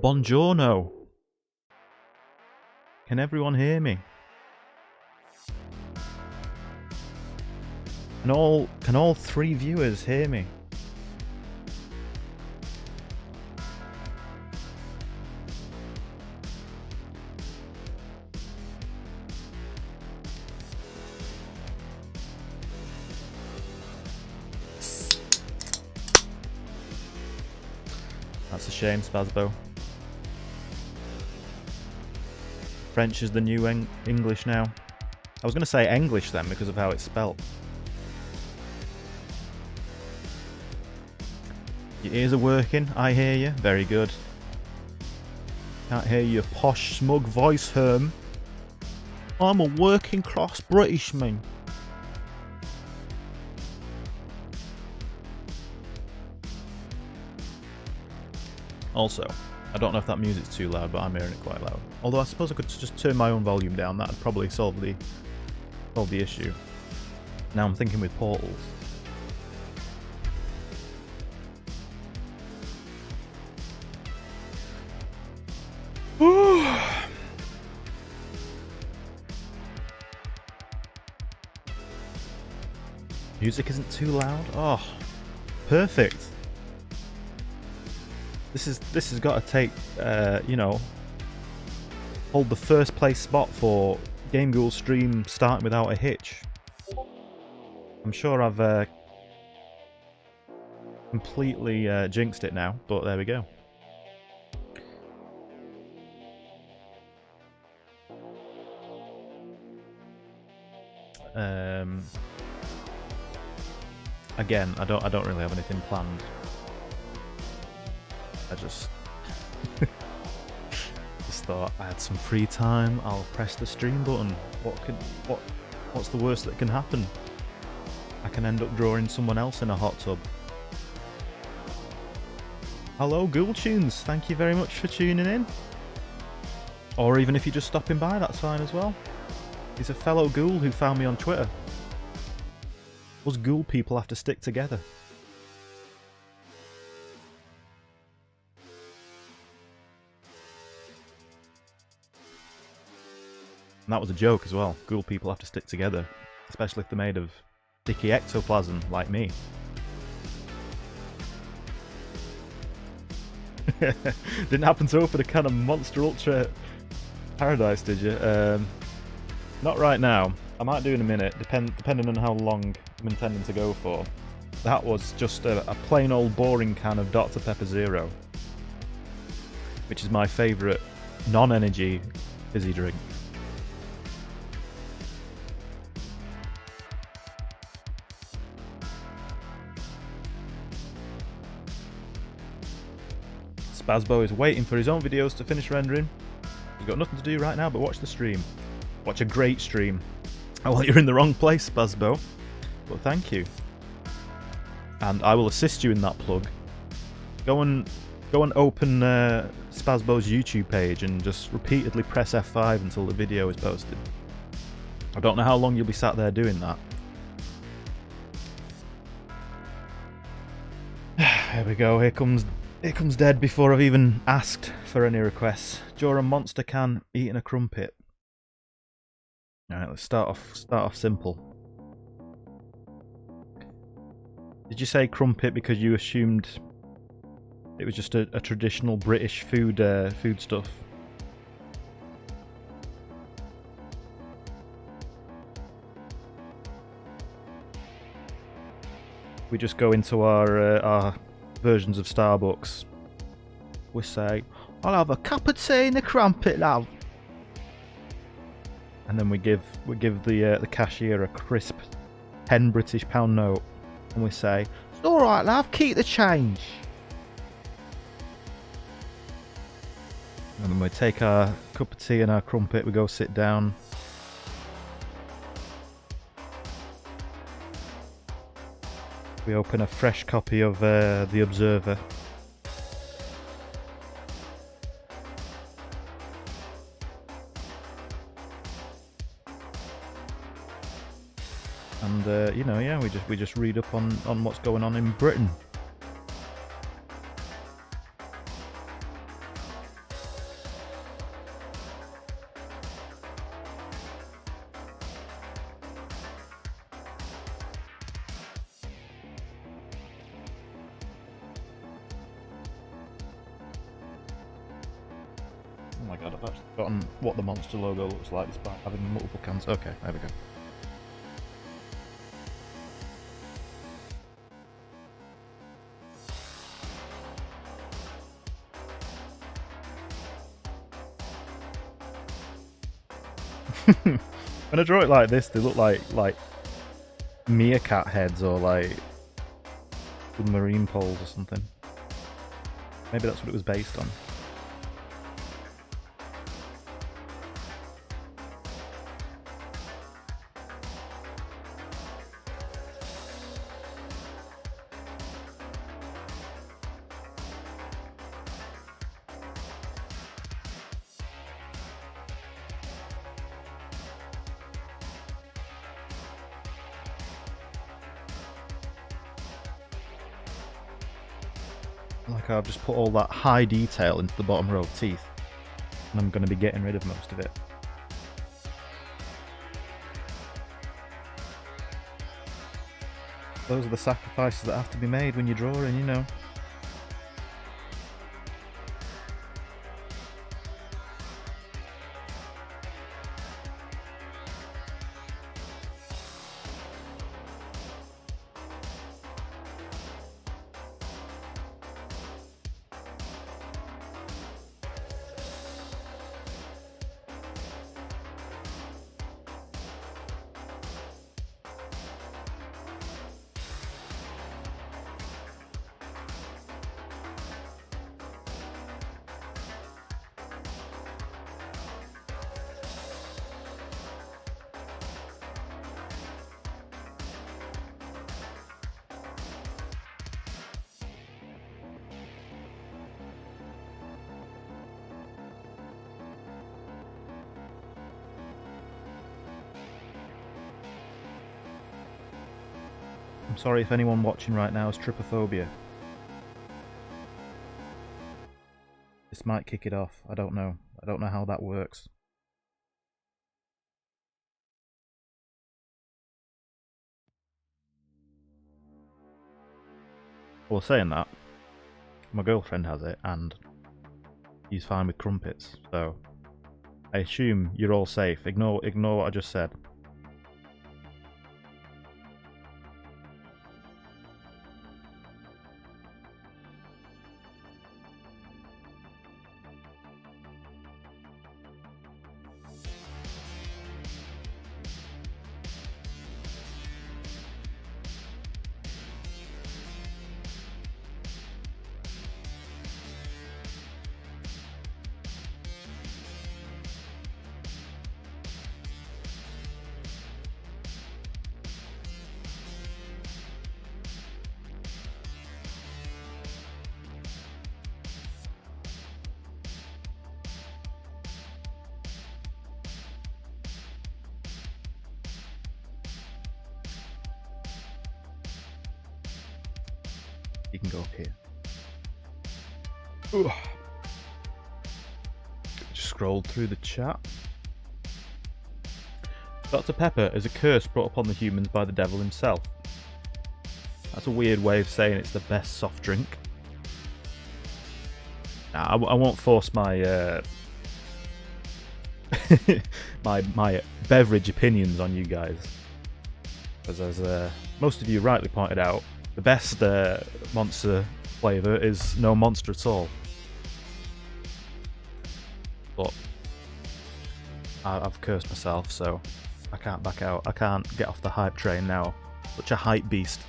Buongiorno. Can everyone hear me? Can all three viewers hear me? That's a shame, Spazbo. French is the new English now. I was going to say English then because of how it's spelt. Your ears are working, I hear you. Very good. Can't hear your posh, smug voice, Herm. I'm a working class Britishman. Also, I don't know if that music's too loud, but I'm hearing it quite loud. Although I suppose I could just turn my own volume down. That'd probably solve the issue. Now I'm thinking with portals. Music isn't too loud. Oh, perfect. This has got to take, you know, hold the first place spot for Game Ghoul stream starting without a hitch. I'm sure I've completely jinxed it now, but there we go. Again, I don't really have anything planned. I just thought I had some free time. I'll press the stream button. What's the worst that can happen? I can end up drawing someone else in a hot tub. Hello, Ghoul Tunes. Thank you very much for tuning in. Or even if you're just stopping by, that's fine as well. He's a fellow ghoul who found me on Twitter. Us ghoul people have to stick together. And that was a joke as well. Ghoul people have to stick together, especially if they're made of sticky ectoplasm like me. Didn't happen to open a can of Monster Ultra Paradise, did you? Not right now. I might do in a minute, depending on how long I'm intending to go for. That was just a plain old boring can of Dr. Pepper Zero, which is my favourite non-energy fizzy drink. Spazbo is waiting for his own videos to finish rendering. He's got nothing to do right now but watch the stream. Watch a great stream. Oh, well, you're in the wrong place, Spazbo. But thank you. And I will assist you in that plug. Go and open Spazbo's YouTube page and just repeatedly press F5 until the video is posted. I don't know how long you'll be sat there doing that. Here we go, here comes Dead before I've even asked for any requests. Draw a monster can, eating a crumpet. Alright, let's start off simple. Did you say crumpet because you assumed it was just a traditional British food stuff? We just go into our versions of Starbucks. We say, "I'll have a cup of tea and a crumpet, love." And then we give the cashier a crisp 10 British pound note, and we say, "It's all right, love. Keep the change." And then we take our cup of tea and our crumpet. We go sit down. We open a fresh copy of The Observer. And you know, yeah, we just read up on what's going on in Britain. my god, I've actually forgotten what the monster logo looks like despite having multiple cans. Okay, there we go. When I draw it like this, they look like meerkat heads or like marine poles or something. Maybe that's what it was based on. Like I've just put all that high detail into the bottom row of teeth, and I'm going to be getting rid of most of it. Those are the sacrifices that have to be made when you're drawing, you know. I'm sorry if anyone watching right now has trypophobia. This might kick it off. I don't know. I don't know how that works. Well, saying that, my girlfriend has it and she's fine with crumpets, so I assume you're all safe. Ignore what I just said. You can go up here. Ugh. Just scrolled through the chat. Dr. Pepper is a curse brought upon the humans by the devil himself. That's a weird way of saying it's the best soft drink. Nah, I won't force my my beverage opinions on you guys, because as most of you rightly pointed out, the best monster flavour is no monster at all. But I've cursed myself, so I can't back out. I can't get off the hype train now. Such a hype beast.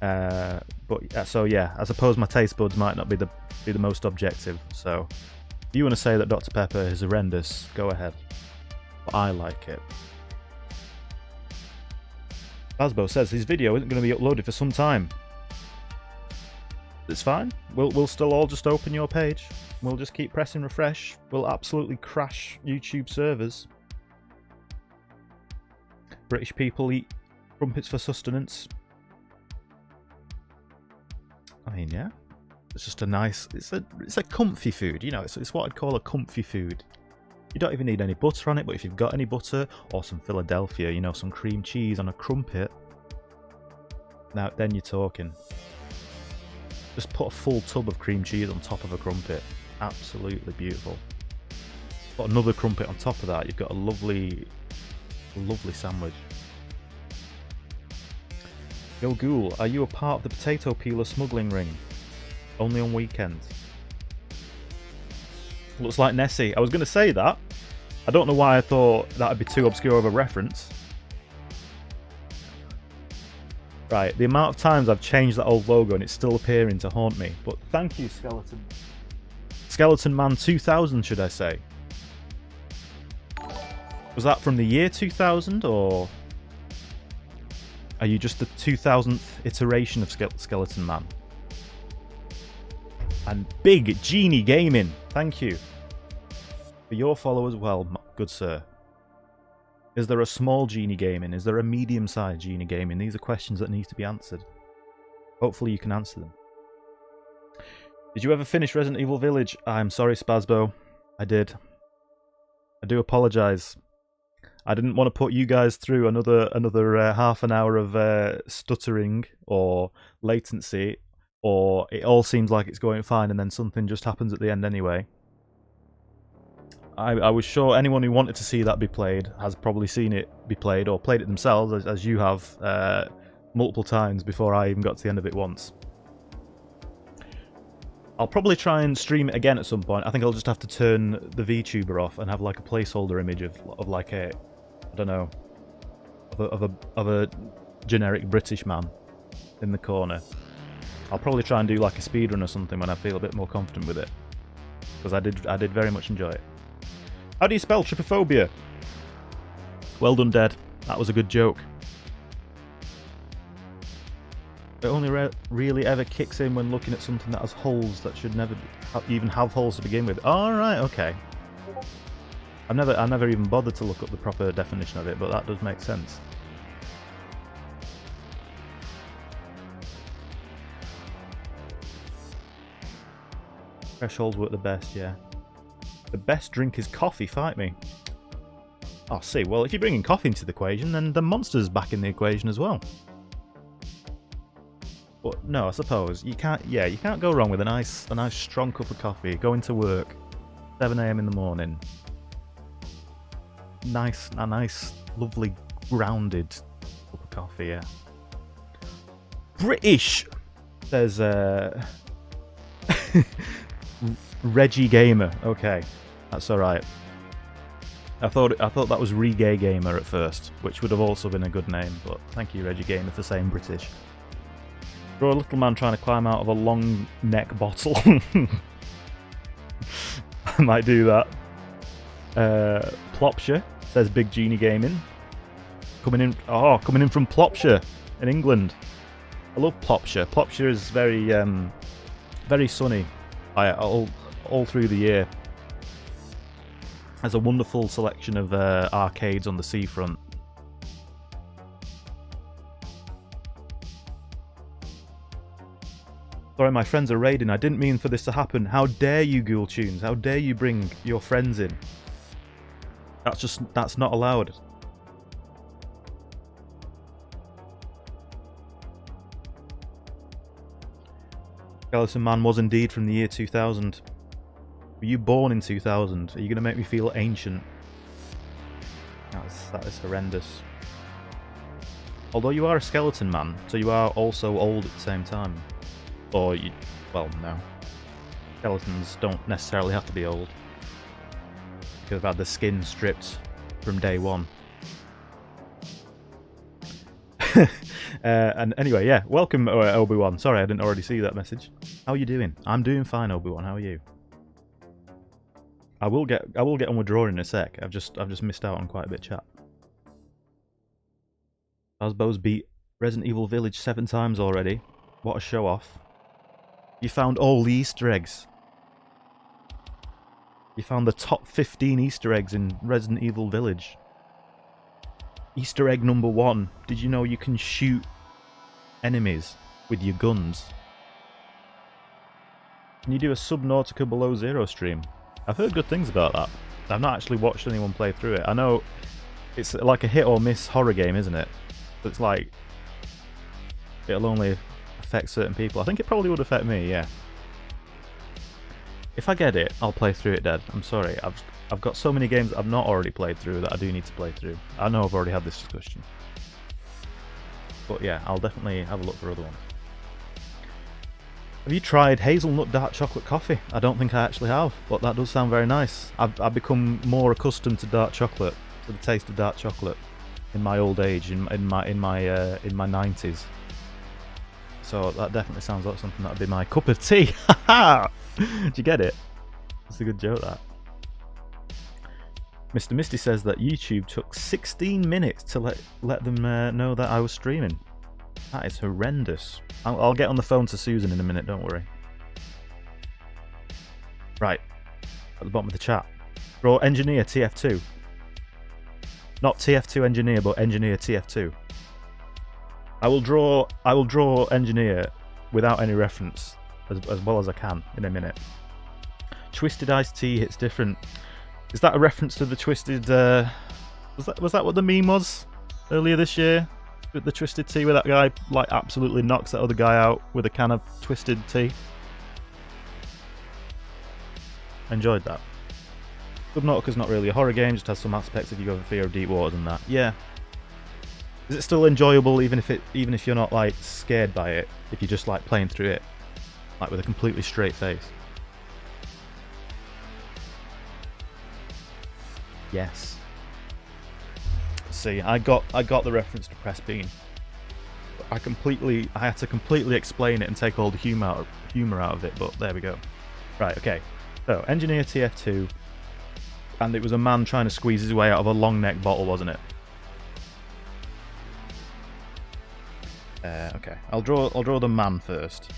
So yeah, I suppose my taste buds might not be the most objective. So if you want to say that Dr. Pepper is horrendous, go ahead. But I like it. Basbo says his video isn't going to be uploaded for some time. It's fine. We'll still all just open your page. We'll just keep pressing refresh. We'll absolutely crash YouTube servers. British people eat crumpets for sustenance. I mean, yeah. It's just a nice... It's a comfy food, you know. It's what I'd call a comfy food. You don't even need any butter on it, but if you've got any butter or some Philadelphia, you know, some cream cheese on a crumpet, now then you're talking. Just put a full tub of cream cheese on top of a crumpet. Absolutely beautiful. Got another crumpet on top of that. You've got a lovely sandwich. Yo Ghoul, are you a part of the potato peeler smuggling ring? Only on weekends. Looks like Nessie. I was going to say that. I don't know why I thought that would be too obscure of a reference. Right, the amount of times I've changed that old logo and it's still appearing to haunt me. But thank you, Skeleton. Skeleton Man 2000, should I say? Was that from the year 2000, or are you just the 2000th iteration of Skeleton Man? And Big Genie Gaming, thank you for your follow as well, good sir. Is there a small Genie Gaming? Is there a medium-sized Genie Gaming? These are questions that need to be answered. Hopefully you can answer them. Did you ever finish Resident Evil Village? I'm sorry, Spazbo. I did. I do apologise. I didn't want to put you guys through another half an hour of stuttering or latency, or it all seems like it's going fine and then something just happens at the end anyway. I was sure anyone who wanted to see that be played has probably seen it be played or played it themselves, as you have multiple times before I even got to the end of it once. I'll probably try and stream it again at some point. I think I'll just have to turn the VTuber off and have like a placeholder image of like a, I don't know, of a generic British man in the corner. I'll probably try and do like a speedrun or something when I feel a bit more confident with it, because I did very much enjoy it. How do you spell trypophobia? Well done, Dead. That was a good joke. It only really ever kicks in when looking at something that has holes that should never even have holes to begin with. Alright, okay. I never even bothered to look up the proper definition of it, but that does make sense. Fresh holes work the best, yeah. The best drink is coffee, fight me. Oh, see, well, if you're bringing coffee into the equation, then the monster's back in the equation as well. But no, I suppose you can't. Yeah, you can't go wrong with a nice strong cup of coffee. Going to work, 7 AM in the morning. A nice, lovely, grounded cup of coffee. Yeah. British. There's Reggie Gamer. Okay, that's all right. I thought that was Reggae Gamer at first, which would have also been a good name. But thank you, Reggie Gamer, for saying British. Draw a little man trying to climb out of a long neck bottle. I might do that. Plopshire says Big Genie Gaming. Coming in from Plopshire in England. I love Plopshire. Plopshire is very very sunny all through the year. Has a wonderful selection of arcades on the seafront. Sorry, my friends are raiding. I didn't mean for this to happen. How dare you, Ghoul Tunes? How dare you bring your friends in? That's not allowed. Skeleton Man was indeed from the year 2000. Were you born in 2000? Are you going to make me feel ancient? That is horrendous. Although you are a skeleton man, so you are also old at the same time. Or, well, no. Skeletons don't necessarily have to be old. You could have had the skin stripped from day one. And anyway, yeah, welcome, Obi-Wan. Sorry, I didn't already see that message. How are you doing? I'm doing fine, Obi-Wan. How are you? I will get on with drawing in a sec. I've just missed out on quite a bit of chat. Asbo's beat Resident Evil Village 7 times already. What a show off. You found all the Easter eggs. You found the top 15 Easter eggs in Resident Evil Village. Easter egg number 1. Did you know you can shoot enemies with your guns? Can you do a Subnautica Below Zero stream? I've heard good things about that. I've not actually watched anyone play through it. I know it's like a hit or miss horror game, isn't it? It's like it'll only affect certain people. I think it probably would affect me, yeah. If I get it, I'll play through it, Dad. I'm sorry. I've got so many games I've not already played through that I do need to play through. I know I've already had this discussion. But yeah, I'll definitely have a look for other ones. Have you tried hazelnut dark chocolate coffee? I don't think I actually have, but that does sound very nice. I've become more accustomed to dark chocolate, to the taste of dark chocolate, in my old age, in my 90s. So that definitely sounds like something that'd be my cup of tea. Haha! Did you get it? That's a good joke, that. Mr. Misty says that YouTube took 16 minutes to let them know that I was streaming. That is horrendous. I'll get on the phone to Susan in a minute, don't worry. Right, at the bottom of the chat. Draw engineer TF2. Not TF2 engineer, but engineer TF2. I will draw engineer without any reference as well as I can in a minute. Twisted iced tea hits different. Is that a reference to the twisted? Was that what the meme was earlier this year? With the twisted tea, where that guy like absolutely knocks that other guy out with a can of twisted tea. Enjoyed that. Subnautica's not really a horror game; just has some aspects if you go for fear of deep waters and that. Yeah. Is it still enjoyable even if you're not like scared by it? If you're just like playing through it, like with a completely straight face. Yes. See, I got the reference to Press Bean. I had to completely explain it and take all the humour out of it, but there we go. Right, okay. So, Engineer TF2, and it was a man trying to squeeze his way out of a long neck bottle, wasn't it? Okay. I'll draw the man first.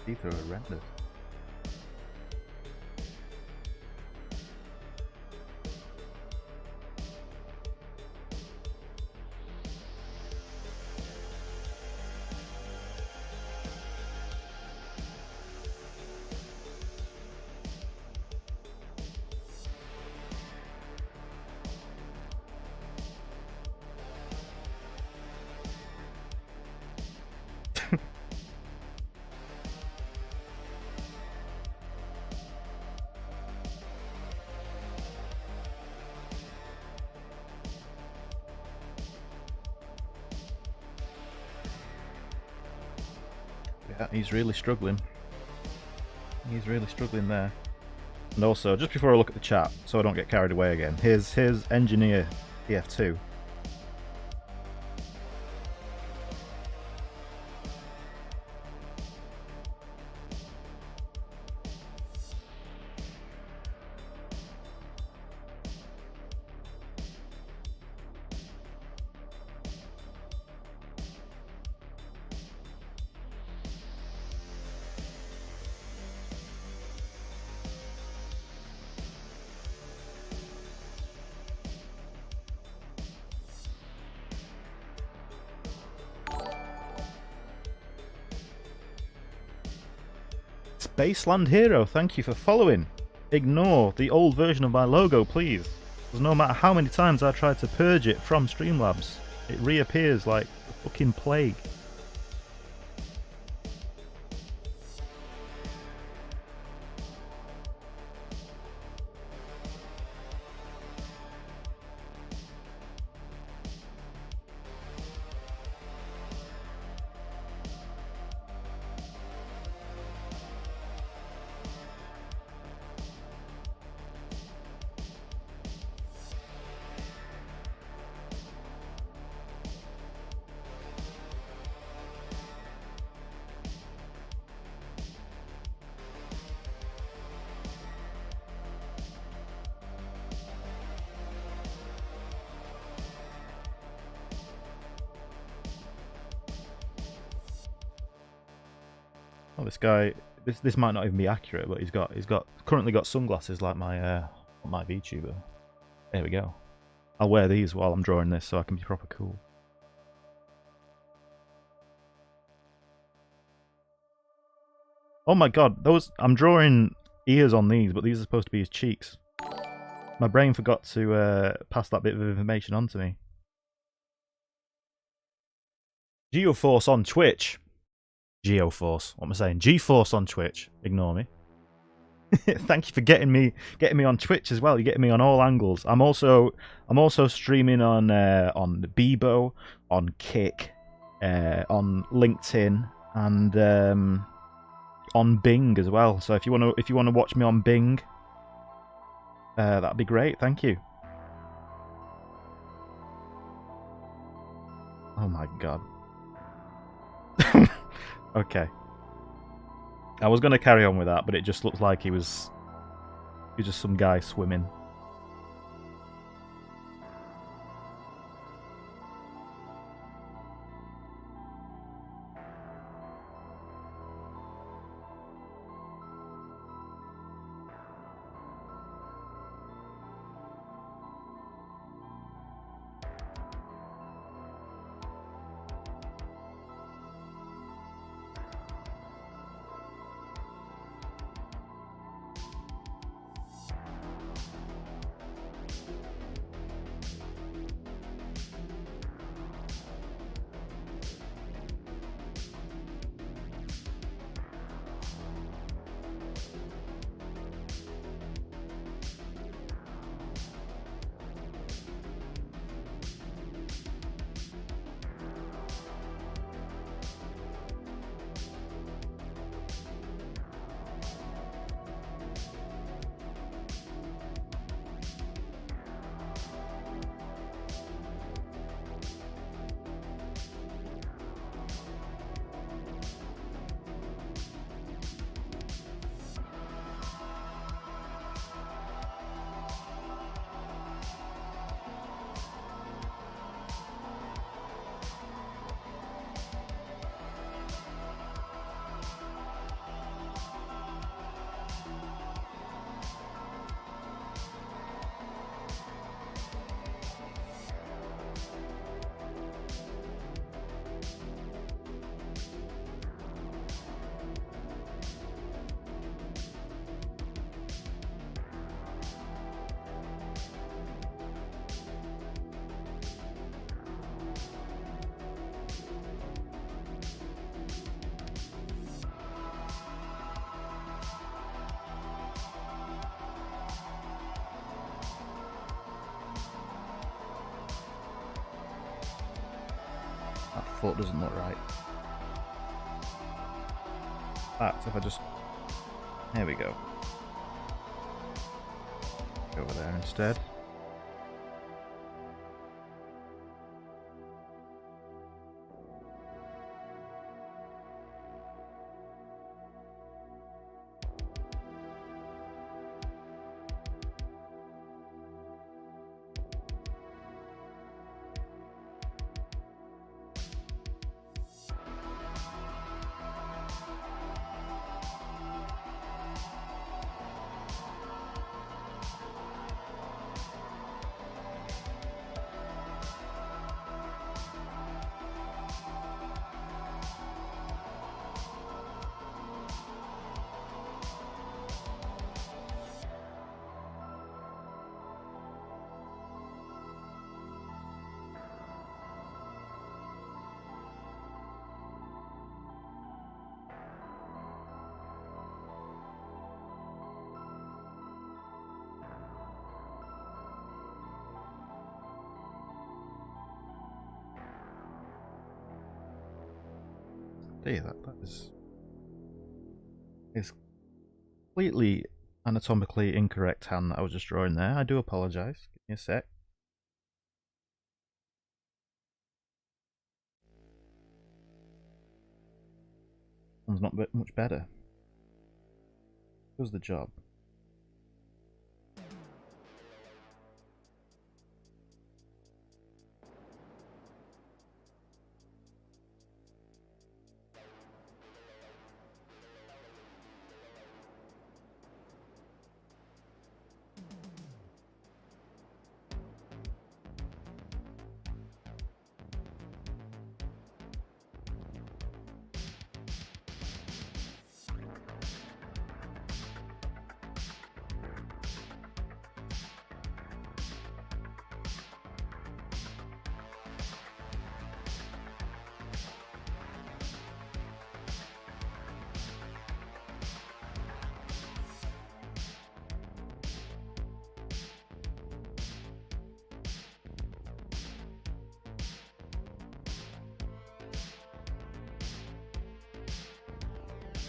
These are horrendous. Yeah, he's really struggling. He's really struggling there. And also, just before I look at the chat, so I don't get carried away again, here's engineer TF2. Baseland Hero, thank you for following. Ignore the old version of my logo, please. Because no matter how many times I try to purge it from Streamlabs, it reappears like a fucking plague. Oh, this guy. This might not even be accurate, but he's currently got sunglasses like my VTuber. There we go. I'll wear these while I'm drawing this, so I can be proper cool. Oh my god, I'm drawing ears on these, but these are supposed to be his cheeks. My brain forgot to pass that bit of information on to me. Geoforce on Twitch. Geoforce. What am I saying? GeForce on Twitch. Ignore me. Thank you for getting me on Twitch as well. You're getting me on all angles. I'm also streaming on Bebo, on Kick, on LinkedIn, and on Bing as well. So if you wanna watch me on Bing, that'd be great. Thank you. Oh my god. Okay. I was going to carry on with that, but it just looked like he was just some guy swimming. That foot doesn't look right. fact, if I just... There we go. Go over there instead. Dear, that is completely anatomically incorrect hand that I was just drawing there. I do apologise. Give me a sec. One's not much better. Does the job.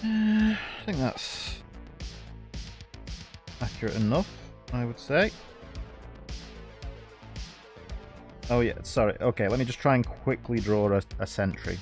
I think that's accurate enough, I would say. Oh yeah, sorry. Okay, let me just try and quickly draw a sentry.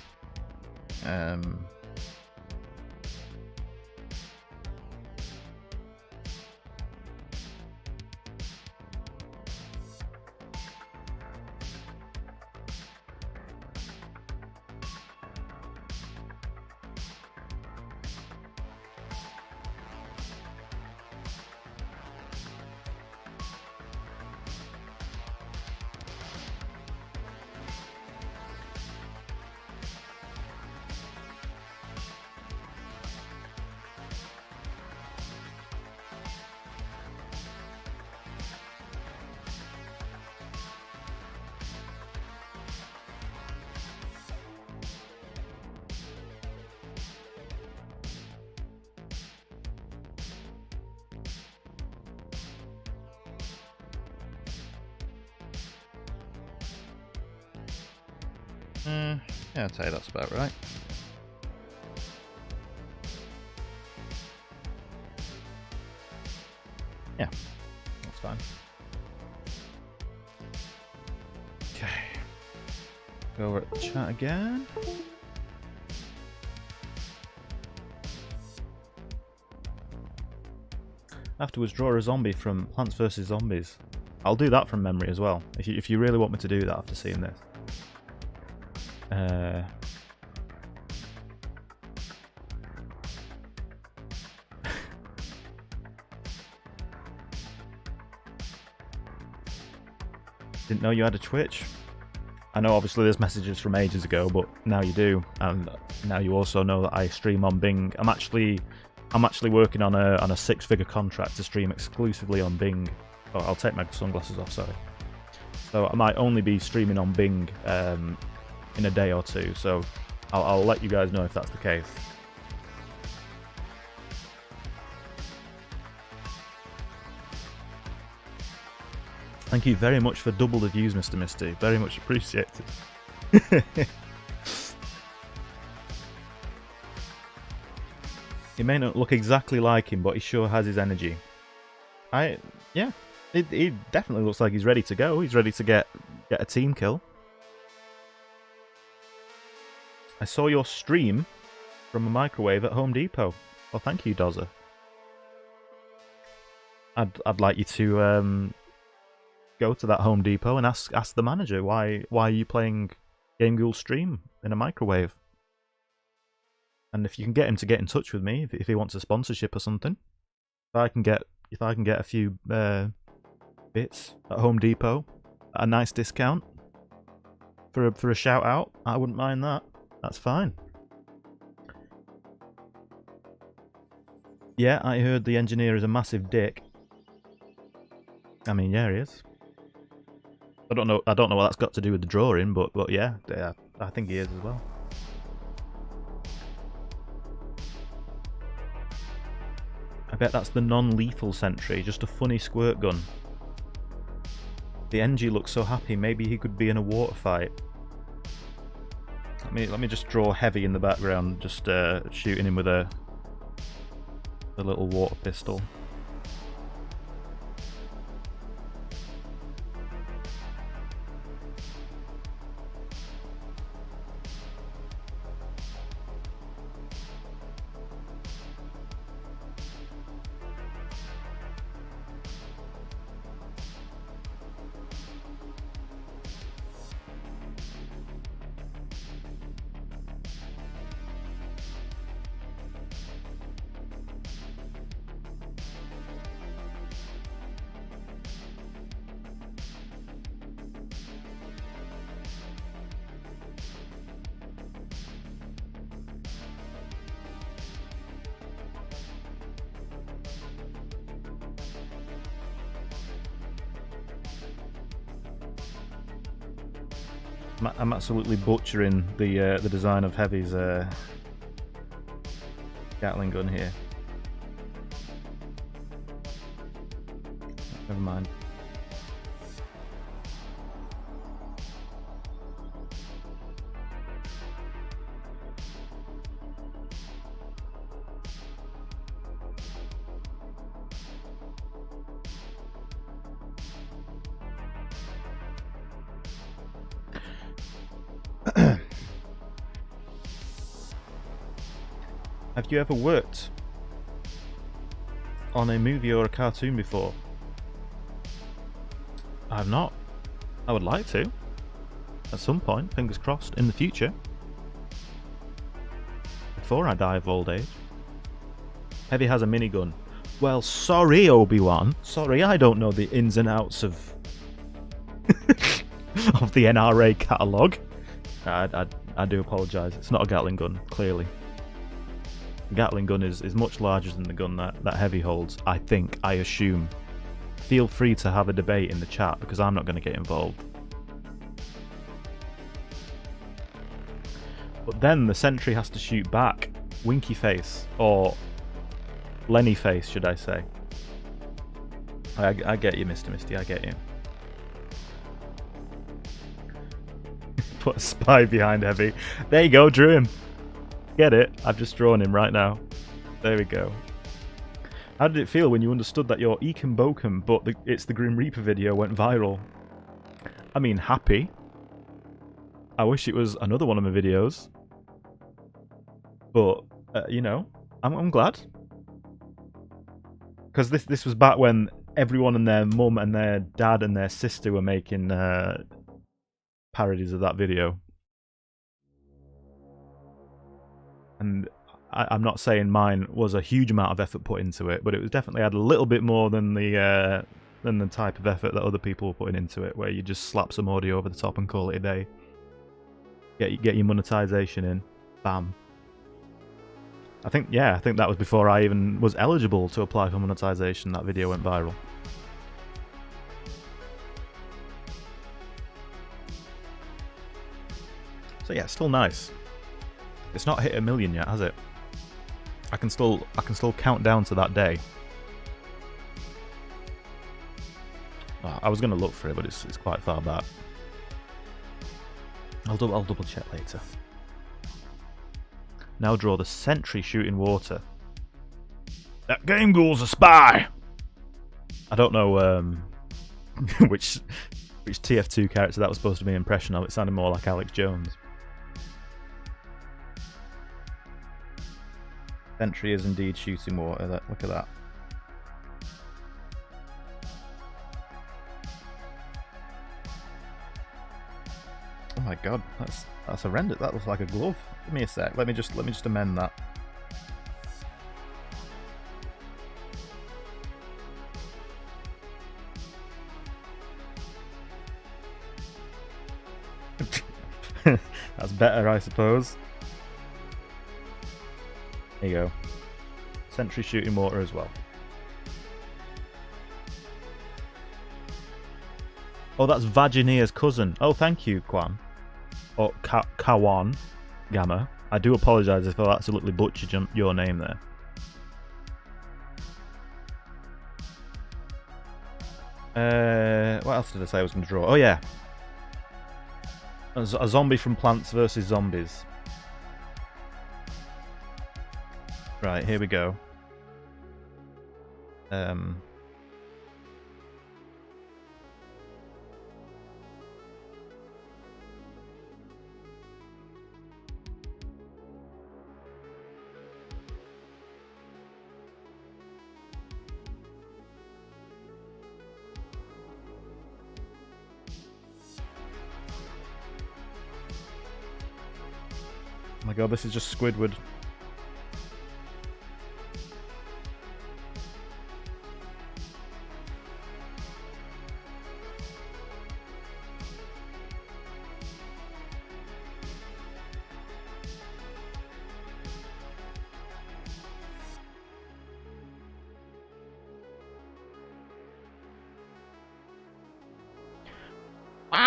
Yeah, I'd say that's about right. Yeah, that's fine. Okay. Go over at the chat again. Afterwards, draw a zombie from Plants vs Zombies. I'll do that from memory as well, if you really want me to do that after seeing this. Didn't know you had a Twitch. I know obviously there's messages from ages ago, but now you do, and now you also know that I stream on Bing. I'm actually working on a 6-figure contract to stream exclusively on Bing. Oh, I'll take my sunglasses off, sorry. So I might only be streaming on Bing in a day or two, so I'll let you guys know if that's the case. Thank you very much for double the views, Mr. Misty. Very much appreciated. He may not look exactly like him, but he sure has his energy. Yeah, he definitely looks like he's ready to go. He's ready to get a team kill. I saw your stream from a microwave at Home Depot. Well, thank you, Dozza. I'd like you to go to that Home Depot and ask the manager why are you playing Game Ghoul stream in a microwave. And if you can get him to get in touch with me, if he wants a sponsorship or something, if I can get a few bits at Home Depot at a nice discount for a shout out, I wouldn't mind that. That's fine. Yeah, I heard the engineer is a massive dick. I mean, yeah, he is. I don't know what that's got to do with the drawing, but yeah, I think he is as well. I bet that's the non-lethal sentry, just a funny squirt gun. The NG looks so happy, maybe he could be in a water fight. Let me just draw Heavy in the background, just shooting him with a little water pistol. I'm absolutely butchering the design of Heavy's Gatling gun here. Never mind. Have you ever worked on a movie or a cartoon before? I have not. I would like to. At some point, fingers crossed, in the future. Before I die of old age. Heavy has a minigun. Well, sorry, Obi-Wan. Sorry, I don't know the ins and outs of of the NRA catalogue. I do apologise. It's not a Gatling gun, clearly. The Gatling gun is much larger than the gun that Heavy holds, I think, I assume. Feel free to have a debate in the chat, because I'm not going to get involved. But then the sentry has to shoot back. Winky face, or Lenny face, should I say. I get you, Mr. Misty, I get you. Put a spy behind Heavy. There you go, drew him. Get it? I've just drawn him right now. There we go. How did it feel when you understood that your Ekin Bokum, but it's the Grim Reaper video went viral? I mean, happy. I wish it was another one of my videos. But, you know, I'm glad. Because this was back when everyone and their mum and their dad and their sister were making parodies of that video. And I'm not saying mine was a huge amount of effort put into it, but it was definitely had a little bit more than the type of effort that other people were putting into it, where you just slap some audio over the top and call it a day. Get your monetization in, bam. I think that was before I even was eligible to apply for monetization. That video went viral. So yeah, still nice. It's not hit 1 million yet, has it? I can still count down to that day. Oh, I was going to look for it, but it's quite far back. I'll double check later. Now draw the sentry shooting water. That game ghoul's a spy! I don't know which TF2 character that was supposed to be an impression of. It sounded more like Alex Jones. Sentry is indeed shooting water. Look at that. Oh my god, that's horrendous. That looks like a glove. Give me a sec. Let me just amend that. That's better, I suppose. There you go. Sentry shooting water as well. Oh, that's Vaginia's cousin. Oh, thank you, Kwan. Or Kawan Gamma. I do apologise if I absolutely butchered your name there. What else did I say I was going to draw? Oh, yeah. A zombie from Plants vs. Zombies. Right, here we go. Oh my god, this is just Squidward.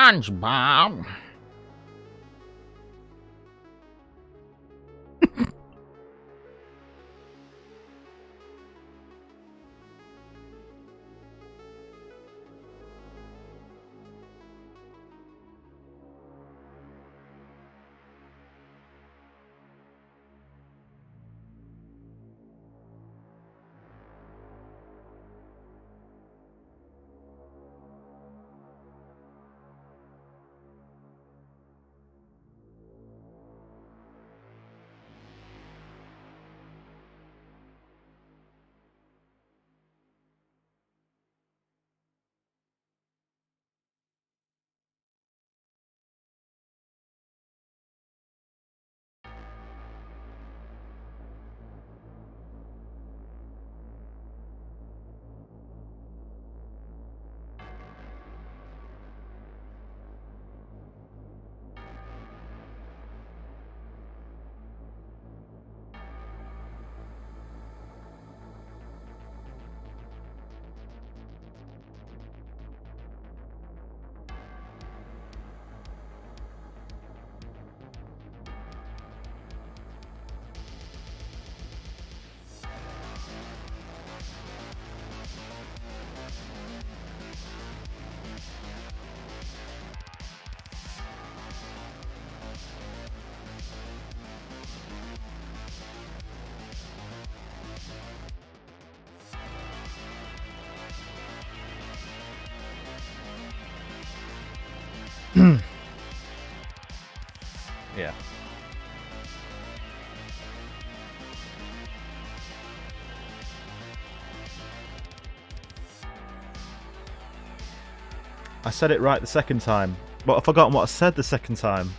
SpongeBob. Yeah. I said it right the second time, but I've forgotten what I said the second time.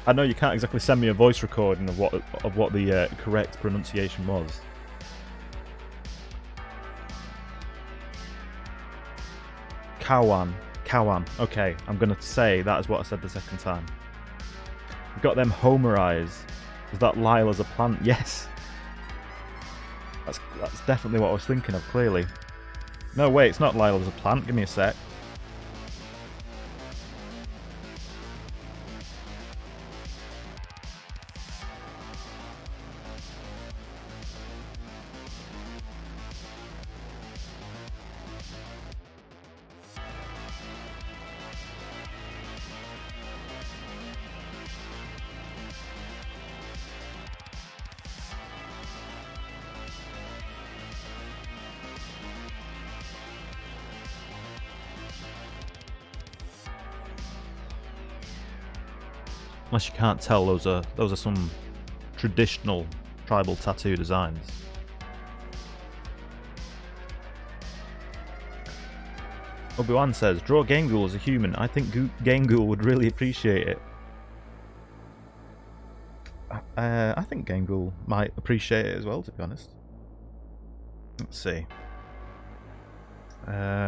I know you can't exactly send me a voice recording of what the correct pronunciation was. Kawan. Okay, I'm gonna say that is what I said the second time. We've got them Homer eyes. Is that Lyle as a plant? Yes. That's definitely what I was thinking of, clearly. No, wait, it's not Lyle as a plant. Give me a sec. Unless you can't tell, those are some traditional tribal tattoo designs. Obi-Wan says, draw Game Ghoul as a human. I think Game Ghoul would really appreciate it. I think Game Ghoul might appreciate it as well, to be honest. Let's see. Okay.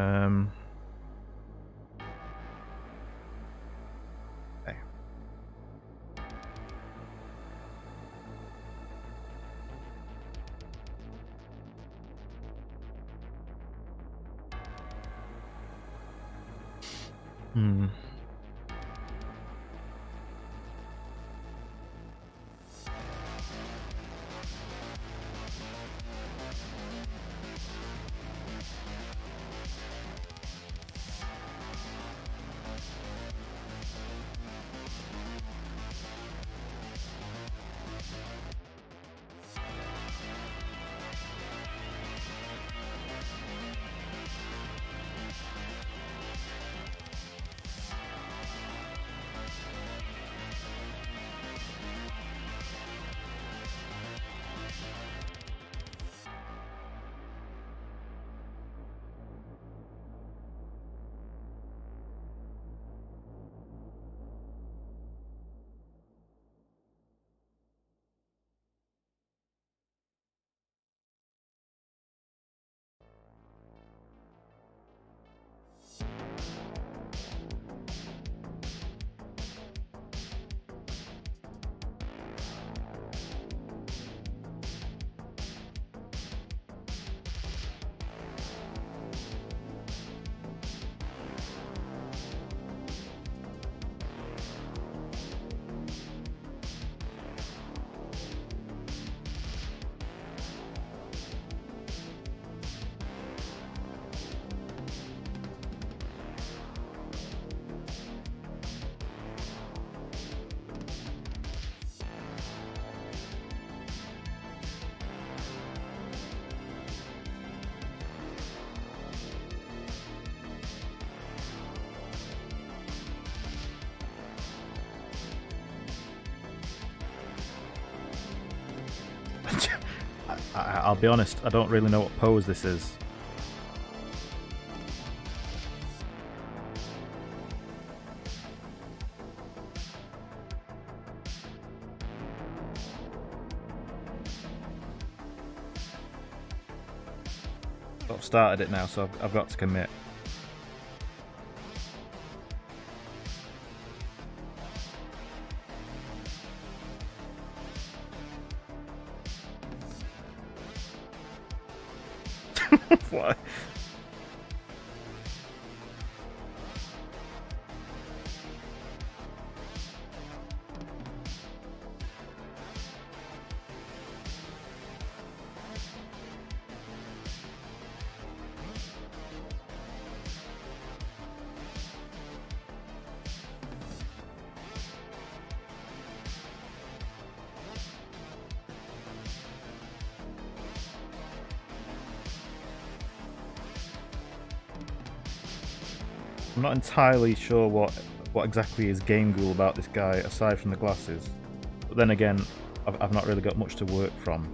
I'll be honest, I don't really know what pose this is. I've started it now, so I've got to commit. What? I'm not entirely sure what exactly is Game Ghoul about this guy, aside from the glasses. But then again, I've not really got much to work from.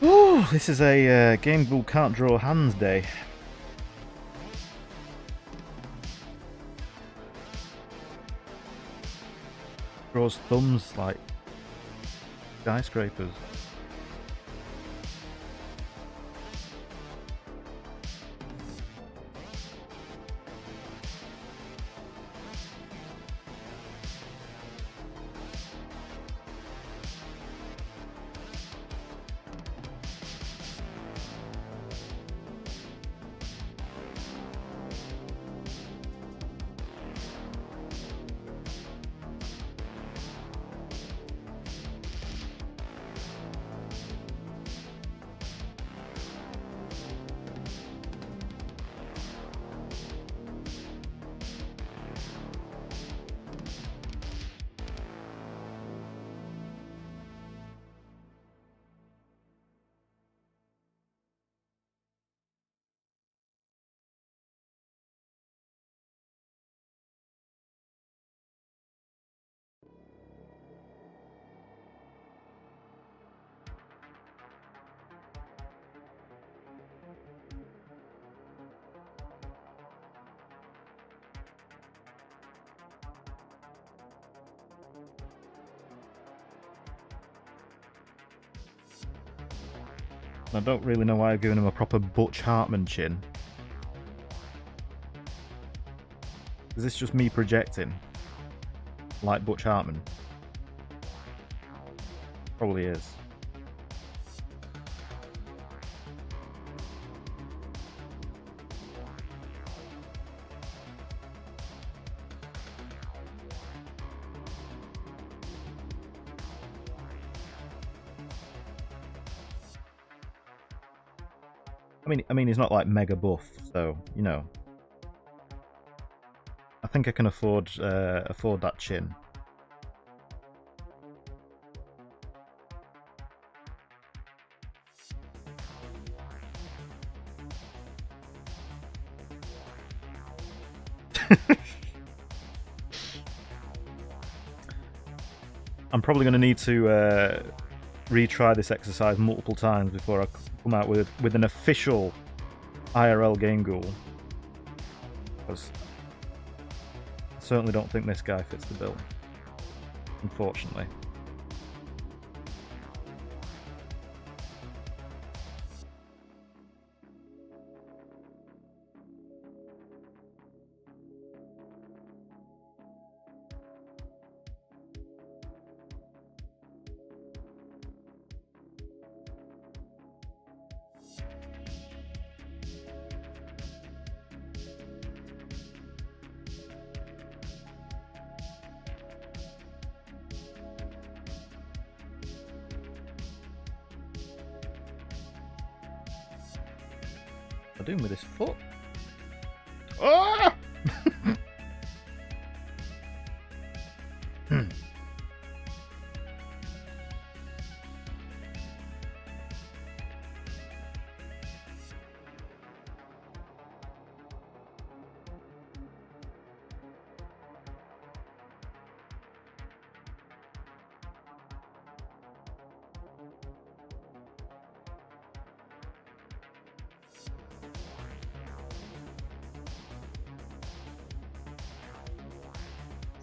Oh, this is a Game Ghoul can't draw hands day. Draws thumbs like skyscrapers. I don't really know why I've given him a proper Butch Hartman chin. Is this just me projecting? Like Butch Hartman? Probably is. I mean, he's not like mega buff, so you know. I think I can afford that chin. I'm probably going to need to retry this exercise multiple times before I come out with an official IRL game ghoul. Because I certainly don't think this guy fits the bill, unfortunately. What am I doing with his foot? Ah!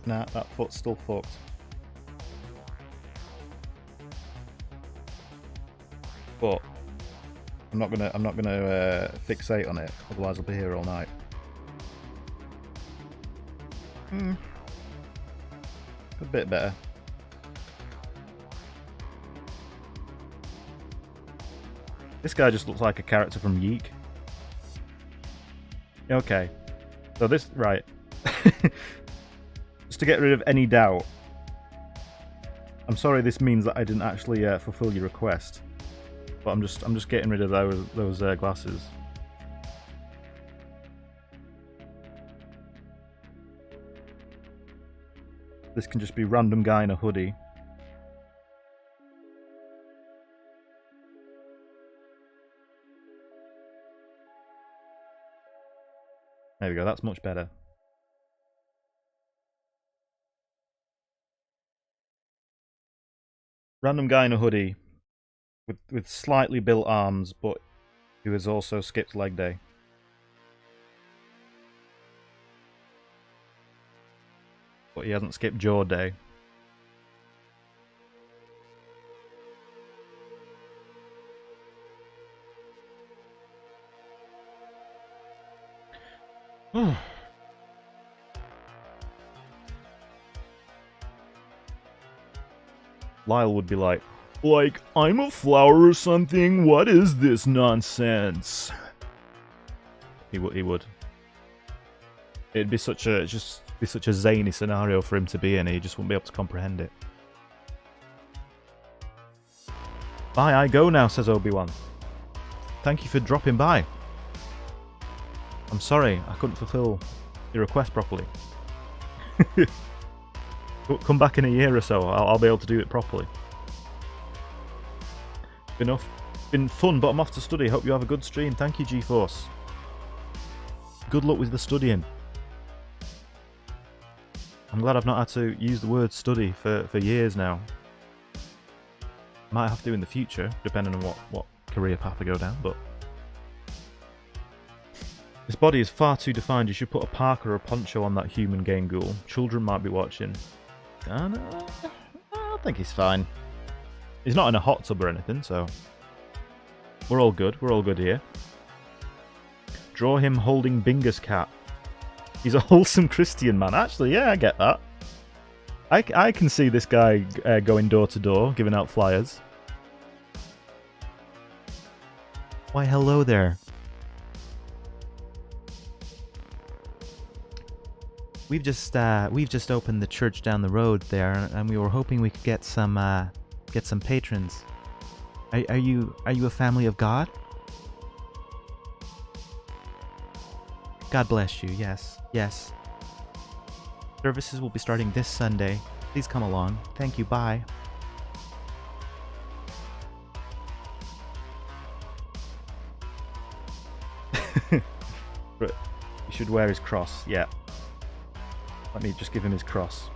Nah, that foot's still fucked. But I'm not gonna fixate on it, otherwise I'll be here all night. A bit better. This guy just looks like a character from Yeek. Okay, so this right. Just to get rid of any doubt, I'm sorry this means that I didn't actually fulfill your request, but I'm just getting rid of those glasses. This can just be random guy in a hoodie. There we go, that's much better. Random guy in a hoodie with slightly built arms, but who has also skipped leg day. But he hasn't skipped jaw day. Lyle would be like, I'm a flower or something? What is this nonsense? He would. It'd be such a zany scenario for him to be in. He just wouldn't be able to comprehend it. Bye, I go now, says Obi-Wan. Thank you for dropping by. I'm sorry, I couldn't fulfill your request properly. Come back in a year or so, I'll be able to do it properly. Been fun, but I'm off to study. Hope you have a good stream. Thank you, GeForce. Good luck with the studying. I'm glad I've not had to use the word study for years now. Might have to in the future, depending on what career path I go down, but... This body is far too defined. You should put a parka or a poncho on that human game ghoul. Children might be watching. I think he's fine. He's not in a hot tub or anything, so... We're all good. We're all good here. Draw him holding Bingus cat. He's a wholesome Christian man. Actually, yeah, I get that. I can see this guy going door to door, giving out flyers. Why, hello there. We've just opened the church down the road there, and we were hoping we could get some patrons. Are you a family of God? God bless you. Yes, yes. Services will be starting this Sunday. Please come along. Thank you. Bye. But he should wear his cross. Yeah. Let me just give him his cross.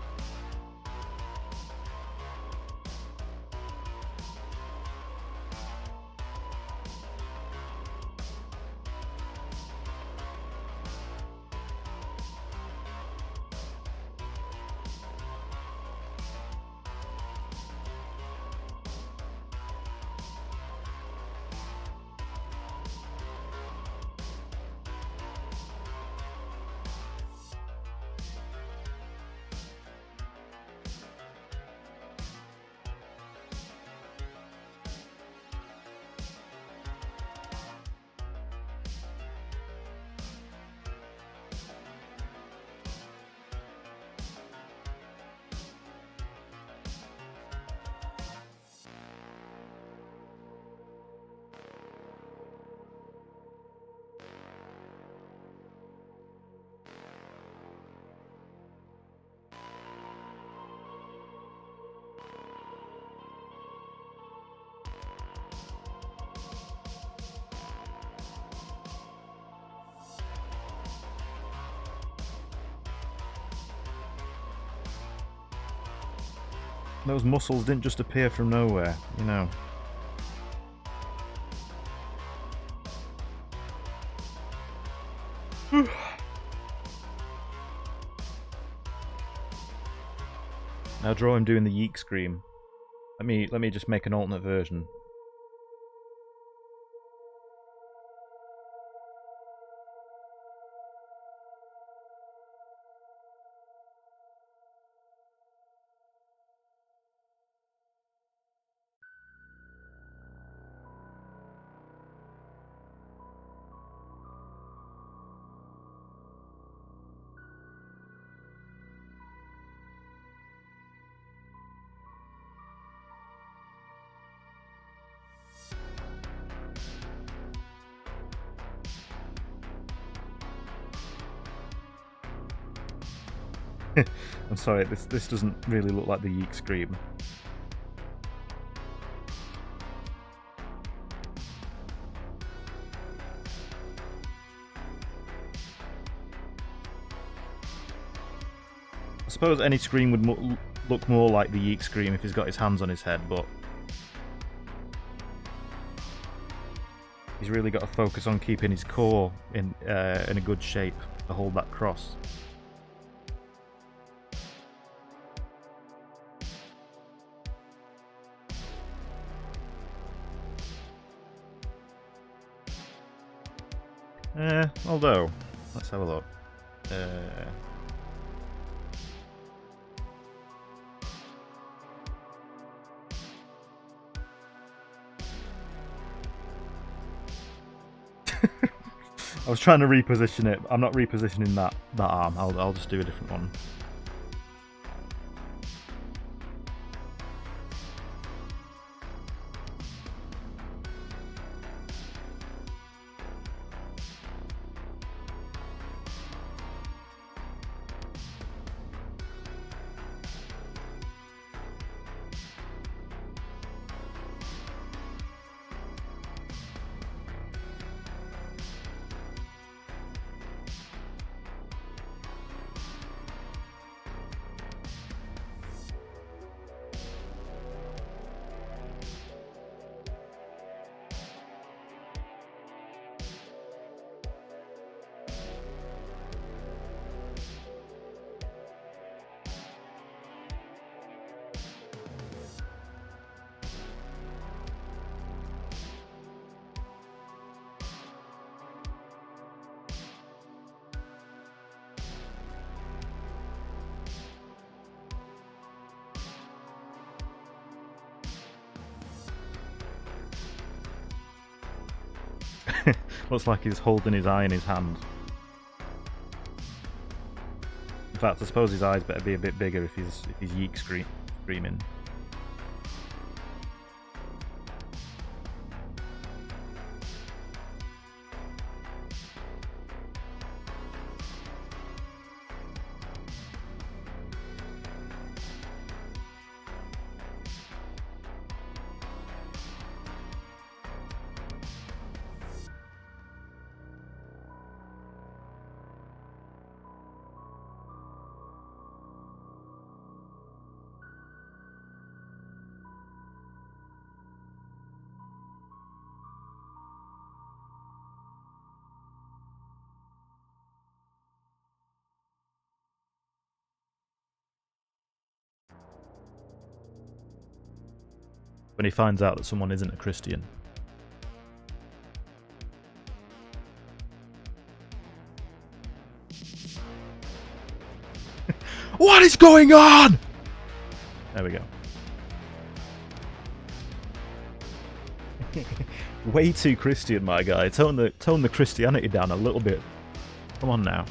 Those muscles didn't just appear from nowhere, you know. Now draw him doing the yeek scream. Let me just make an alternate version. I'm sorry, this doesn't really look like the yeek scream. I suppose any scream would look more like the yeek scream if he's got his hands on his head, but he's really got to focus on keeping his core in a good shape to hold that cross. Although, let's have a look. I was trying to reposition it. I'm not repositioning that arm. I'll just do a different one. Looks like he's holding his eye in his hand. In fact, I suppose his eyes better be a bit bigger if he's yeek screaming. When he finds out that someone isn't a Christian. What is going on? There we go. Way too Christian, my guy. Tone the Christianity down a little bit. Come on now.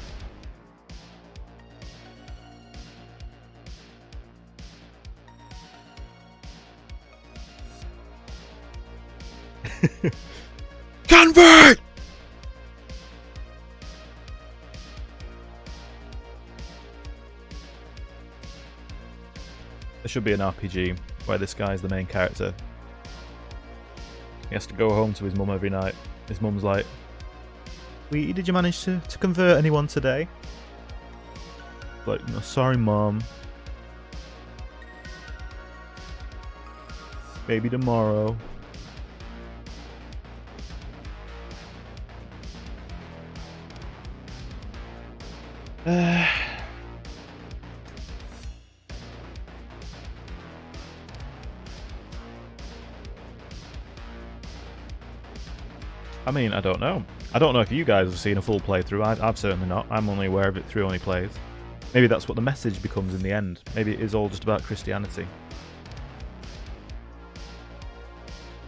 Convert! There should be an RPG where this guy is the main character. He has to go home to his mum every night. His mum's like, "Sweetie, did you manage to convert anyone today?" Like, "No, sorry, Mum. Maybe tomorrow." I mean, I don't know. I don't know if you guys have seen a full playthrough. I've certainly not. I'm only aware of it through Only Plays. Maybe that's what the message becomes in the end. Maybe it is all just about Christianity.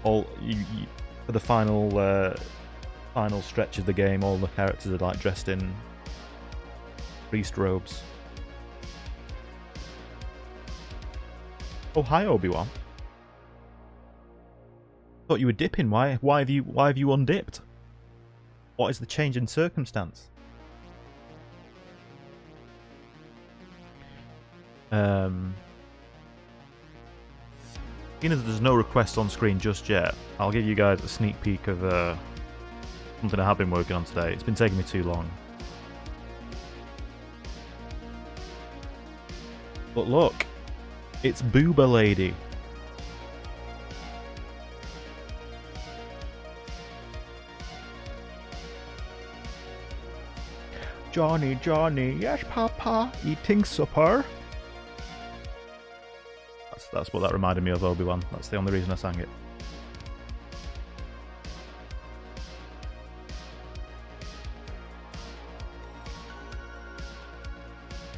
For the final stretch of the game, all the characters are like dressed in priest robes. Oh, hi, Obi-Wan. Thought you were dipping. Why have you undipped? What is the change in circumstance? Seeing as there's no request on screen just yet, I'll give you guys a sneak peek of something I have been working on today. It's been taking me too long. But look, it's Booba Lady. Johnny, Johnny, yes, Papa, eating supper. That's what that reminded me of, Obi-Wan. That's the only reason I sang it.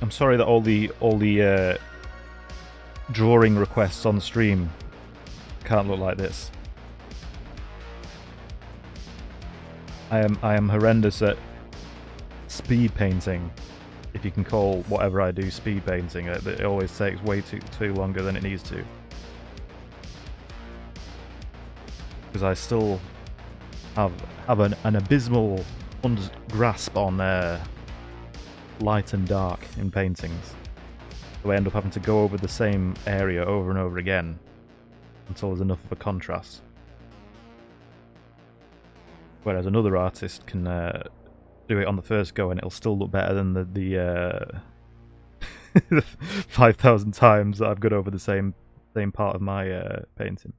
I'm sorry that all the drawing requests on stream can't look like this. I am horrendous at speed painting, if you can call whatever I do speed painting. It always takes way too longer than it needs to, because I still have an abysmal grasp on light and dark in paintings, so I end up having to go over the same area over and over again until there's enough of a contrast, whereas another artist can do it on the first go and it'll still look better than the 5,000 times that I've got over the same part of my painting.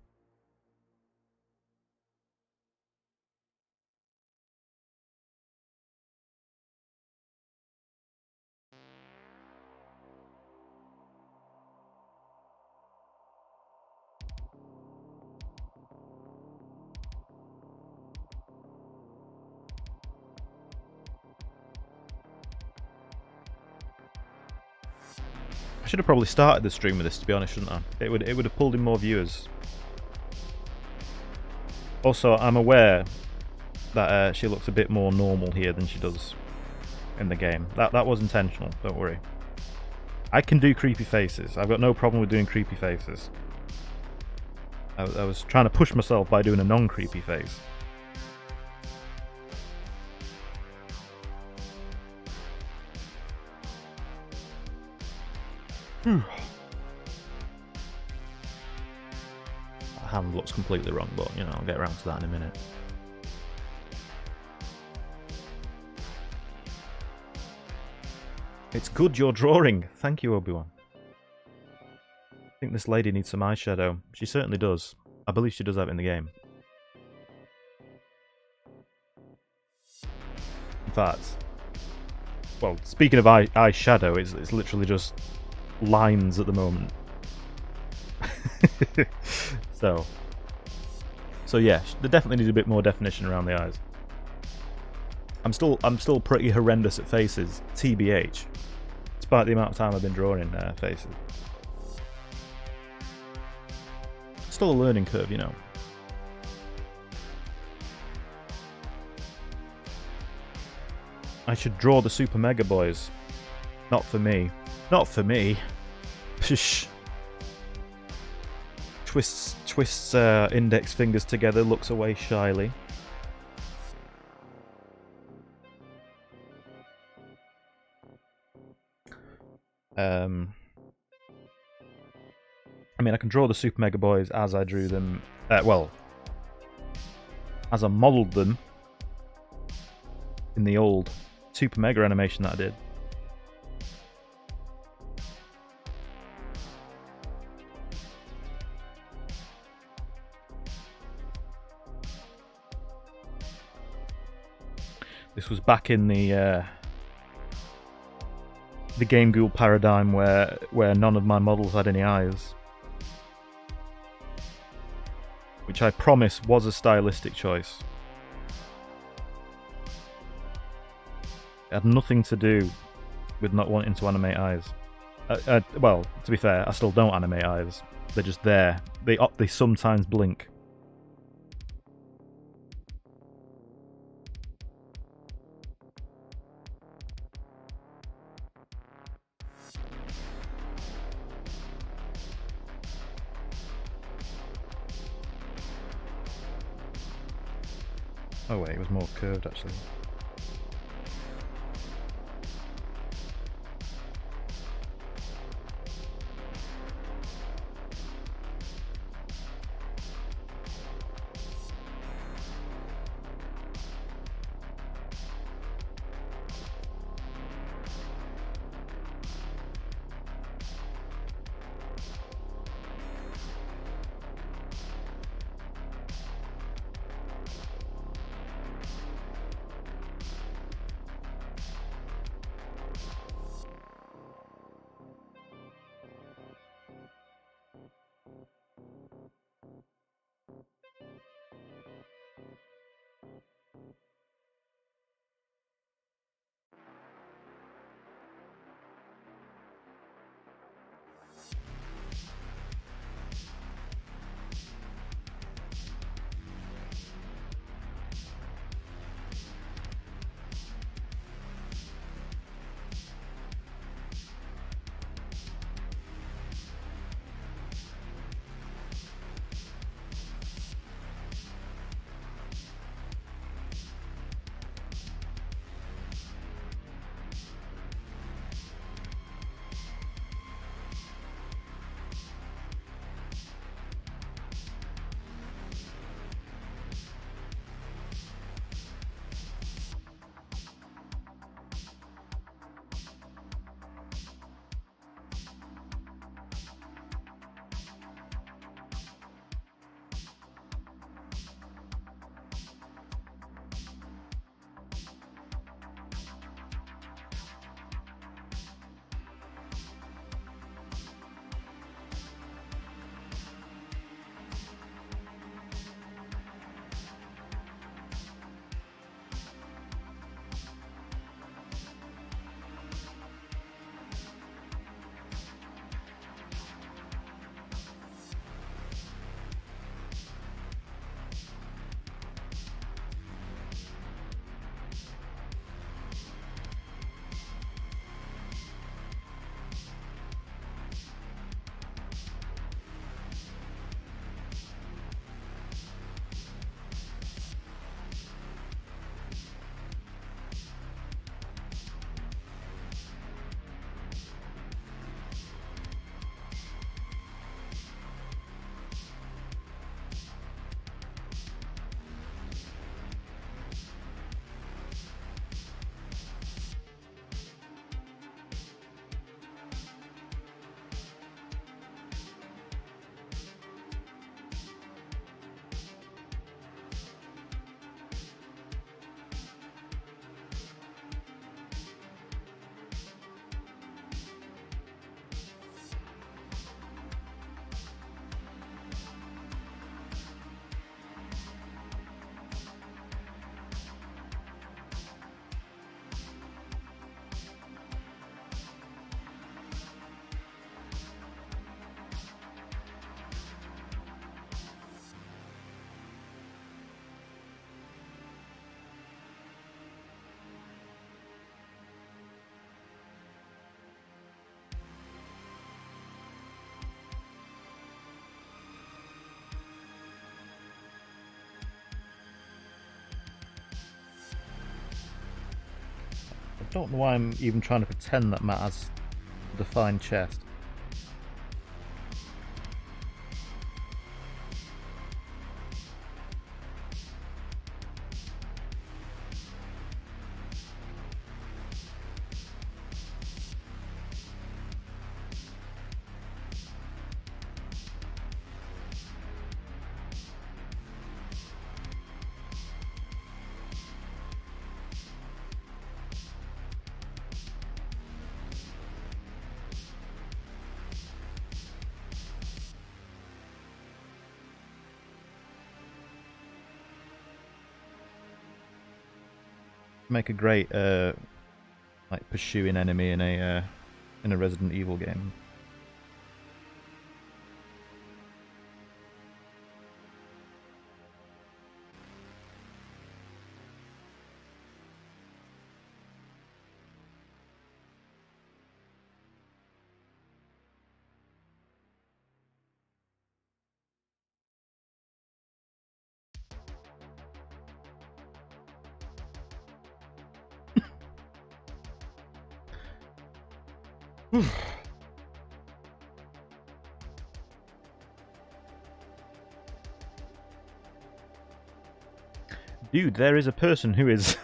I should have probably started the stream with this, to be honest, shouldn't I? It would have pulled in more viewers. Also, I'm aware that she looks a bit more normal here than she does in the game. That was intentional, don't worry. I can do creepy faces. I've got no problem with doing creepy faces. I was trying to push myself by doing a non-creepy face. That hand looks completely wrong, but you know, I'll get around to that in a minute. It's good you're drawing. Thank you, Obi-Wan. I think this lady needs some eyeshadow. She certainly does. I believe she does have it in the game. In fact, well, speaking of eyeshadow, it's literally just lines at the moment. so yeah, there definitely needs a bit more definition around the eyes. I'm still pretty horrendous at faces, TBH, despite the amount of time I've been drawing faces. Still a learning curve, you know. I should draw the Super Mega Boys. Not for me. Not for me. Psh. Twists index fingers together, looks away shyly. I mean, I can draw the Super Mega Boys as I drew them. Well, as I modelled them in the old Super Mega animation that I did. This was back in the Game Ghoul paradigm where none of my models had any eyes. Which I promise was a stylistic choice. It had nothing to do with not wanting to animate eyes. Well, to be fair, I still don't animate eyes. They're just there. They sometimes blink. Oh wait, it was more curved actually. don't know why I'm even trying to pretend that Matt has a defined chest. Make a great like pursuing enemy in a Resident Evil game. Dude, there is a person who is...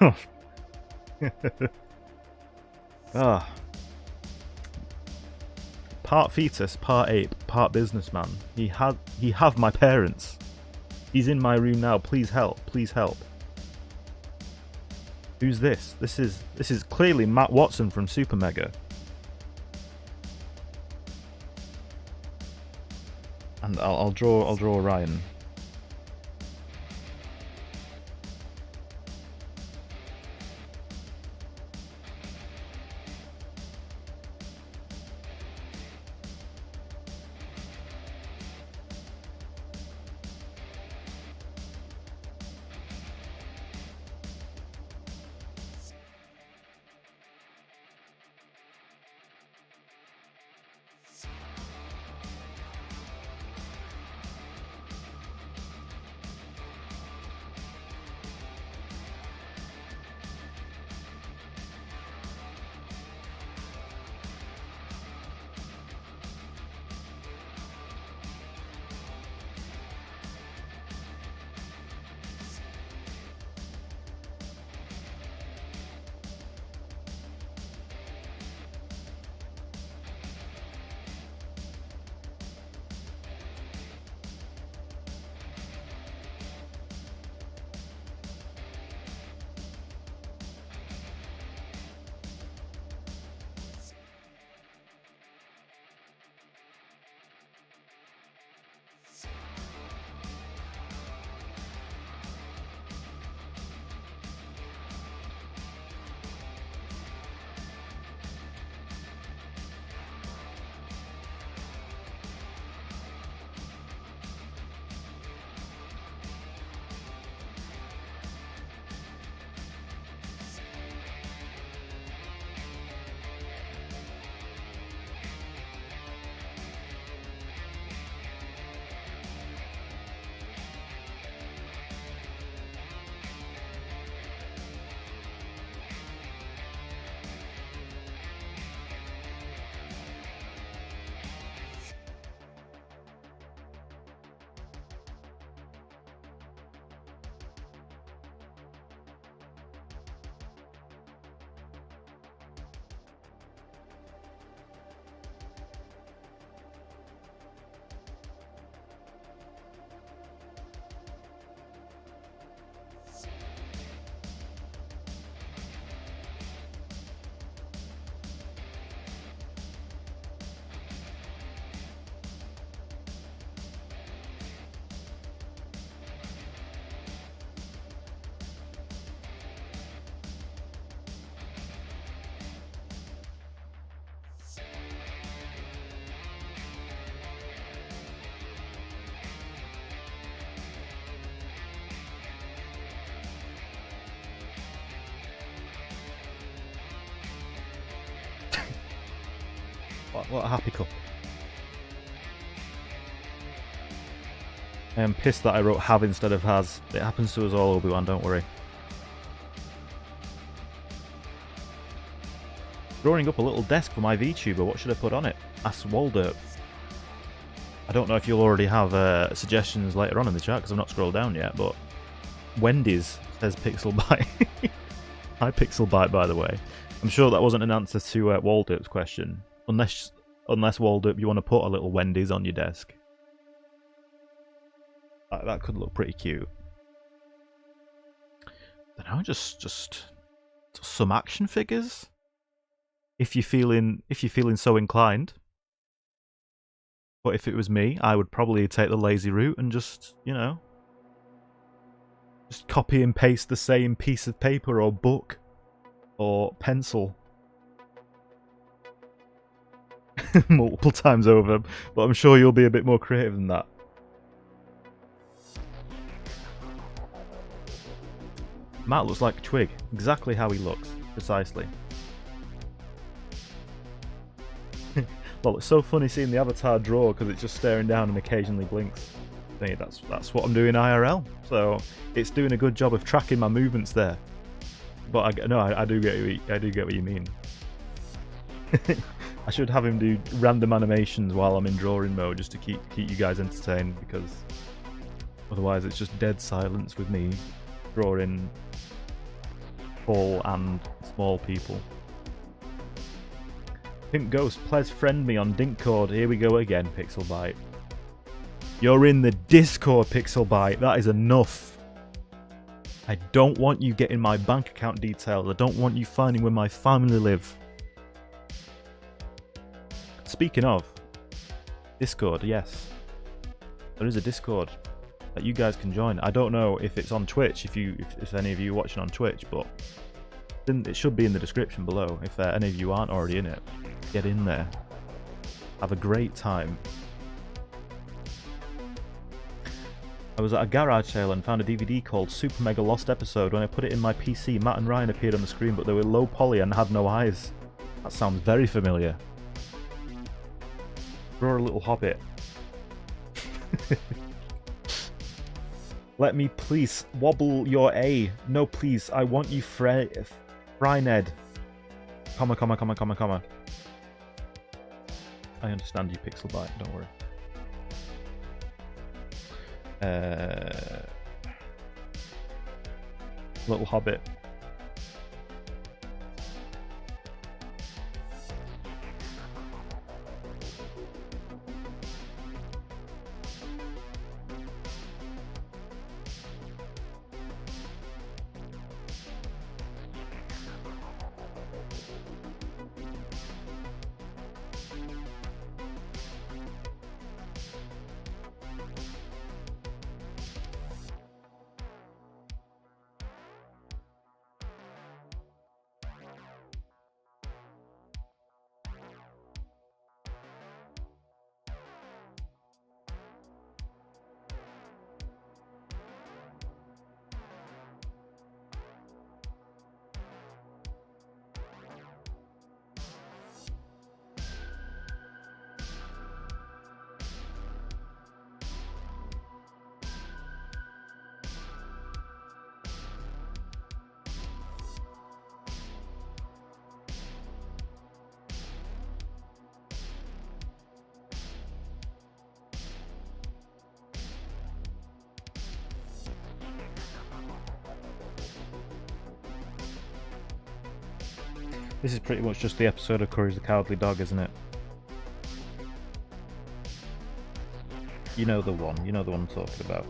ah. Part fetus, part ape, part businessman. He have my parents. He's in my room now. Please help. Please help. Who's this? This is clearly Matt Watson from Super Mega. And I'll draw Ryan. What a happy couple. I am pissed that I wrote have instead of has. It happens to us all, Obi-Wan, don't worry. Drawing up a little desk for my VTuber. What should I put on it? Asked Waldo. I don't know if you'll already have suggestions later on in the chat because I've not scrolled down yet, but Wendy's says Pixelbite. Hi Pixelbite, by the way. I'm sure that wasn't an answer to Waldup's question. Unless Waldup, you want to put a little Wendy's on your desk. That could look pretty cute. I don't know, just some action figures. If you're feeling so inclined. But if it was me, I would probably take the lazy route and just, you know, just copy and paste the same piece of paper or book or pencil multiple times over. But I'm sure you'll be a bit more creative than that. Matt looks like a twig. Exactly how he looks. Precisely. Well, it's so funny seeing the avatar draw because it's just staring down and occasionally blinks. I think that's what I'm doing IRL. So it's doing a good job of tracking my movements there. But I do get what you mean. I should have him do random animations while I'm in drawing mode just to keep you guys entertained, because otherwise it's just dead silence with me drawing tall and small people. Pimp Ghost, please friend me on Discord. Here we go again, Pixelbite. You're in the Discord, Pixelbite. That is enough. I don't want you getting my bank account details. I don't want you finding where my family live. Speaking of Discord, yes. There is a Discord that you guys can join. I don't know if it's on Twitch, if any of you are watching on Twitch, but it should be in the description below. If any of you aren't already in it, get in there. Have a great time. I was at a garage sale and found a DVD called Super Mega Lost Episode. When I put it in my PC, Matt and Ryan appeared on the screen, but they were low poly and had no eyes. That sounds very familiar. Draw a little hobbit. Let me please wobble your A. No, please. I want you Fryned. Comma. I understand you, Pixelbite. Don't worry. Little hobbit. This is pretty much just the episode of Courage the Cowardly Dog, isn't it? You know the one I'm talking about.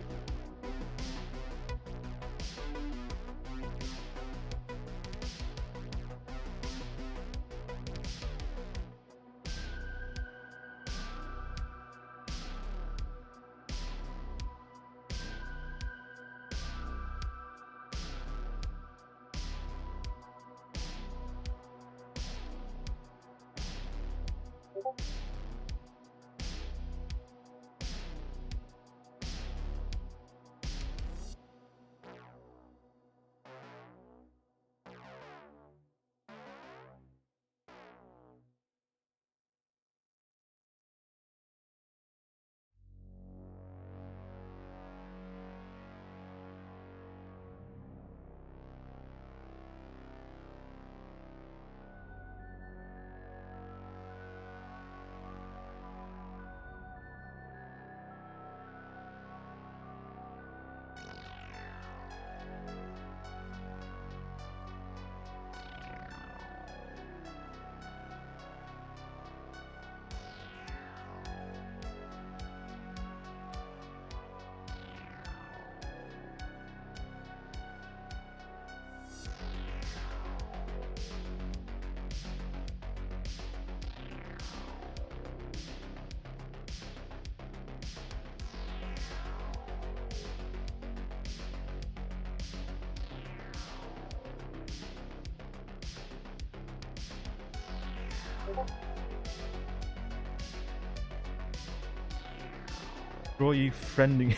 Draw you friending...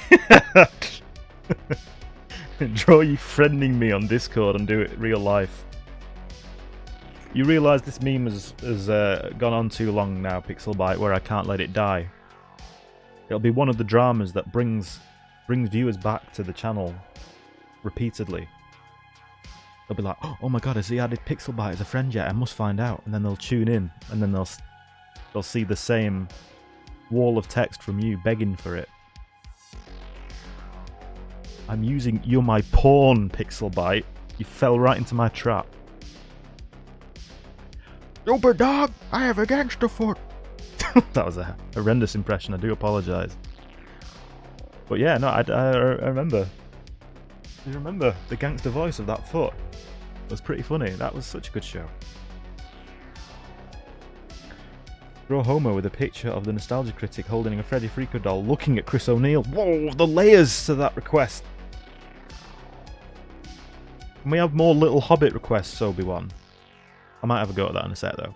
Draw you friending me on Discord and do it real life. You realise this meme has gone on too long now, Pixelbyte, where I can't let it die. It'll be one of the dramas that brings viewers back to the channel repeatedly. They'll be like, oh my god, has he added Pixelbyte as a friend yet? I must find out. And then they'll tune in, and then they'll see the same wall of text from you begging for it. I'm using you're my pawn, Pixelbyte. You fell right into my trap. Stupid dog! I have a gangster foot! That was a horrendous impression, I do apologise. But yeah, no, I remember. I remember the gangster voice of that foot. It was pretty funny. That was such a good show. Draw Homer with a picture of the Nostalgia Critic holding a Freddy Freako doll looking at Chris O'Neill. Whoa, the layers to that request. Can we have more Little Hobbit requests, Obi-Wan? I might have a go at that in a sec, though.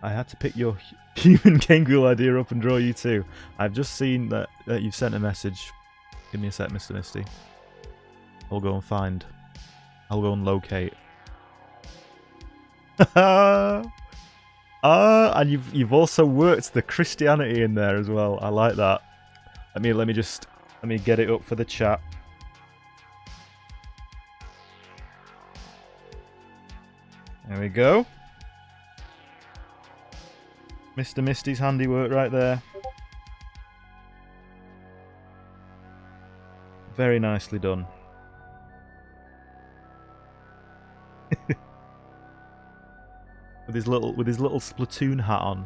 I had to pick your human Kangol idea up and draw you too. I've just seen that you've sent a message. Give me a sec, Mr. Misty. I'll go and find. I'll go and locate. And you've also worked the Christianity in there as well. I like that. Let me get it up for the chat. There we go. Mr. Misty's handiwork right there. Very nicely done. with his little Splatoon hat on.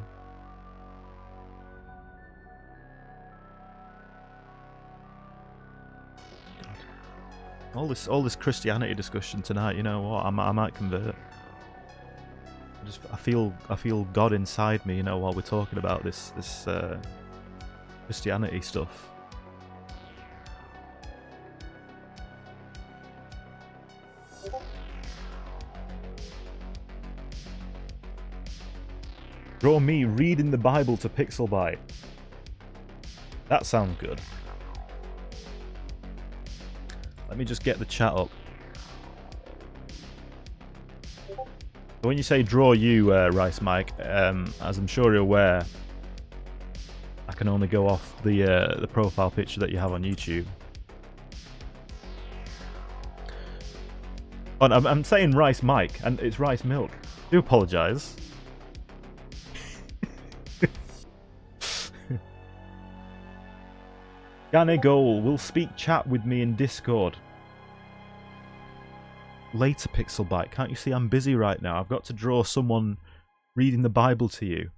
All this Christianity discussion tonight. You know what? I might convert. I feel God inside me, you know, while we're talking about this Christianity stuff. Draw me reading the Bible to Pixelbyte. That sounds good. Let me just get the chat up. When you say draw you, Rice Mike, as I'm sure you're aware, I can only go off the profile picture that you have on YouTube. Oh, I'm saying Rice Mike, and it's Rice Milk. I do apologise. Gane Goal will speak chat with me in Discord. Later, Pixelbyte. Can't you see I'm busy right now? I've got to draw someone reading the Bible to you.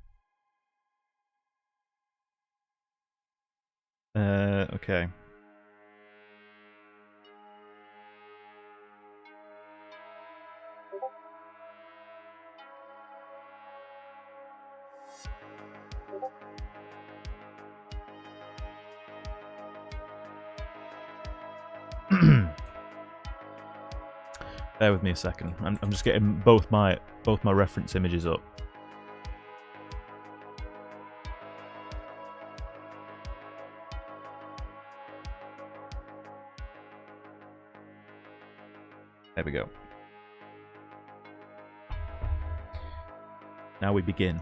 Okay. Bear with me a second. I'm just getting both my reference images up. There we go. Now we begin.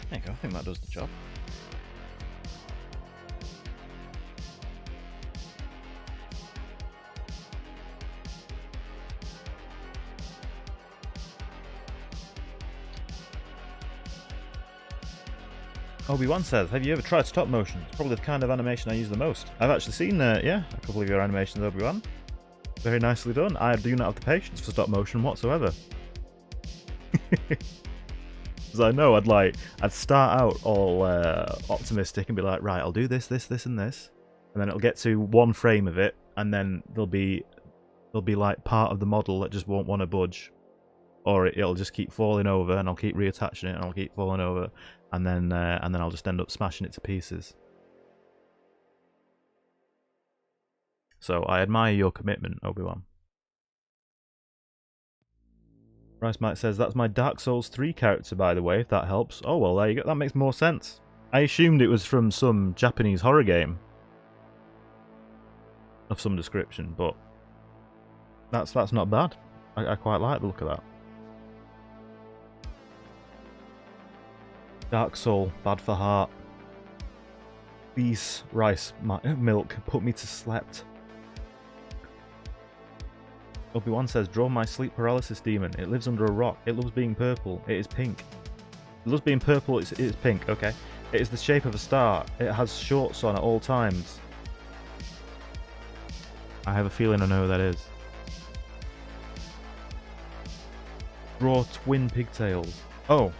There you go, I think that does the job. Obi-Wan says, have you ever tried stop motion? It's probably the kind of animation I use the most. I've actually seen, yeah, a couple of your animations, Obi-Wan. Very nicely done. I do not have the patience for stop motion whatsoever. Because I know I'd start out all optimistic and be like, right, I'll do this, this, this, and this. And then it'll get to one frame of it, and then there'll be like part of the model that just won't want to budge. Or it'll just keep falling over, and I'll keep reattaching it, and I'll keep falling over, and then I'll just end up smashing it to pieces. So I admire your commitment, Obi-Wan. Rice Mike says, that's my Dark Souls 3 character, by the way, if that helps. Oh, well, there you go. That makes more sense. I assumed it was from some Japanese horror game of some description, but that's not bad. I quite like the look of that. Dark Soul, bad for heart. These rice milk put me to slept. Obi-Wan says, draw my sleep paralysis demon. It lives under a rock. It loves being purple. It is pink. It loves being purple. It is pink. Okay. It is the shape of a star. It has shorts on at all times. I have a feeling I know who that is. Draw twin pigtails. Oh.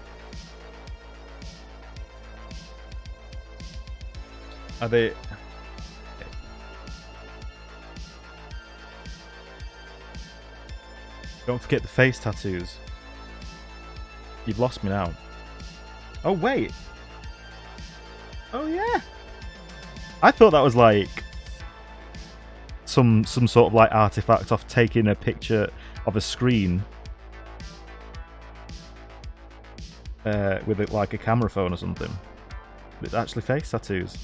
Are they... Don't forget the face tattoos. You've lost me now. Oh, wait. Oh, yeah. I thought that was like some sort of like artifact of taking a picture of a screen with it like a camera phone or something. But it's actually face tattoos.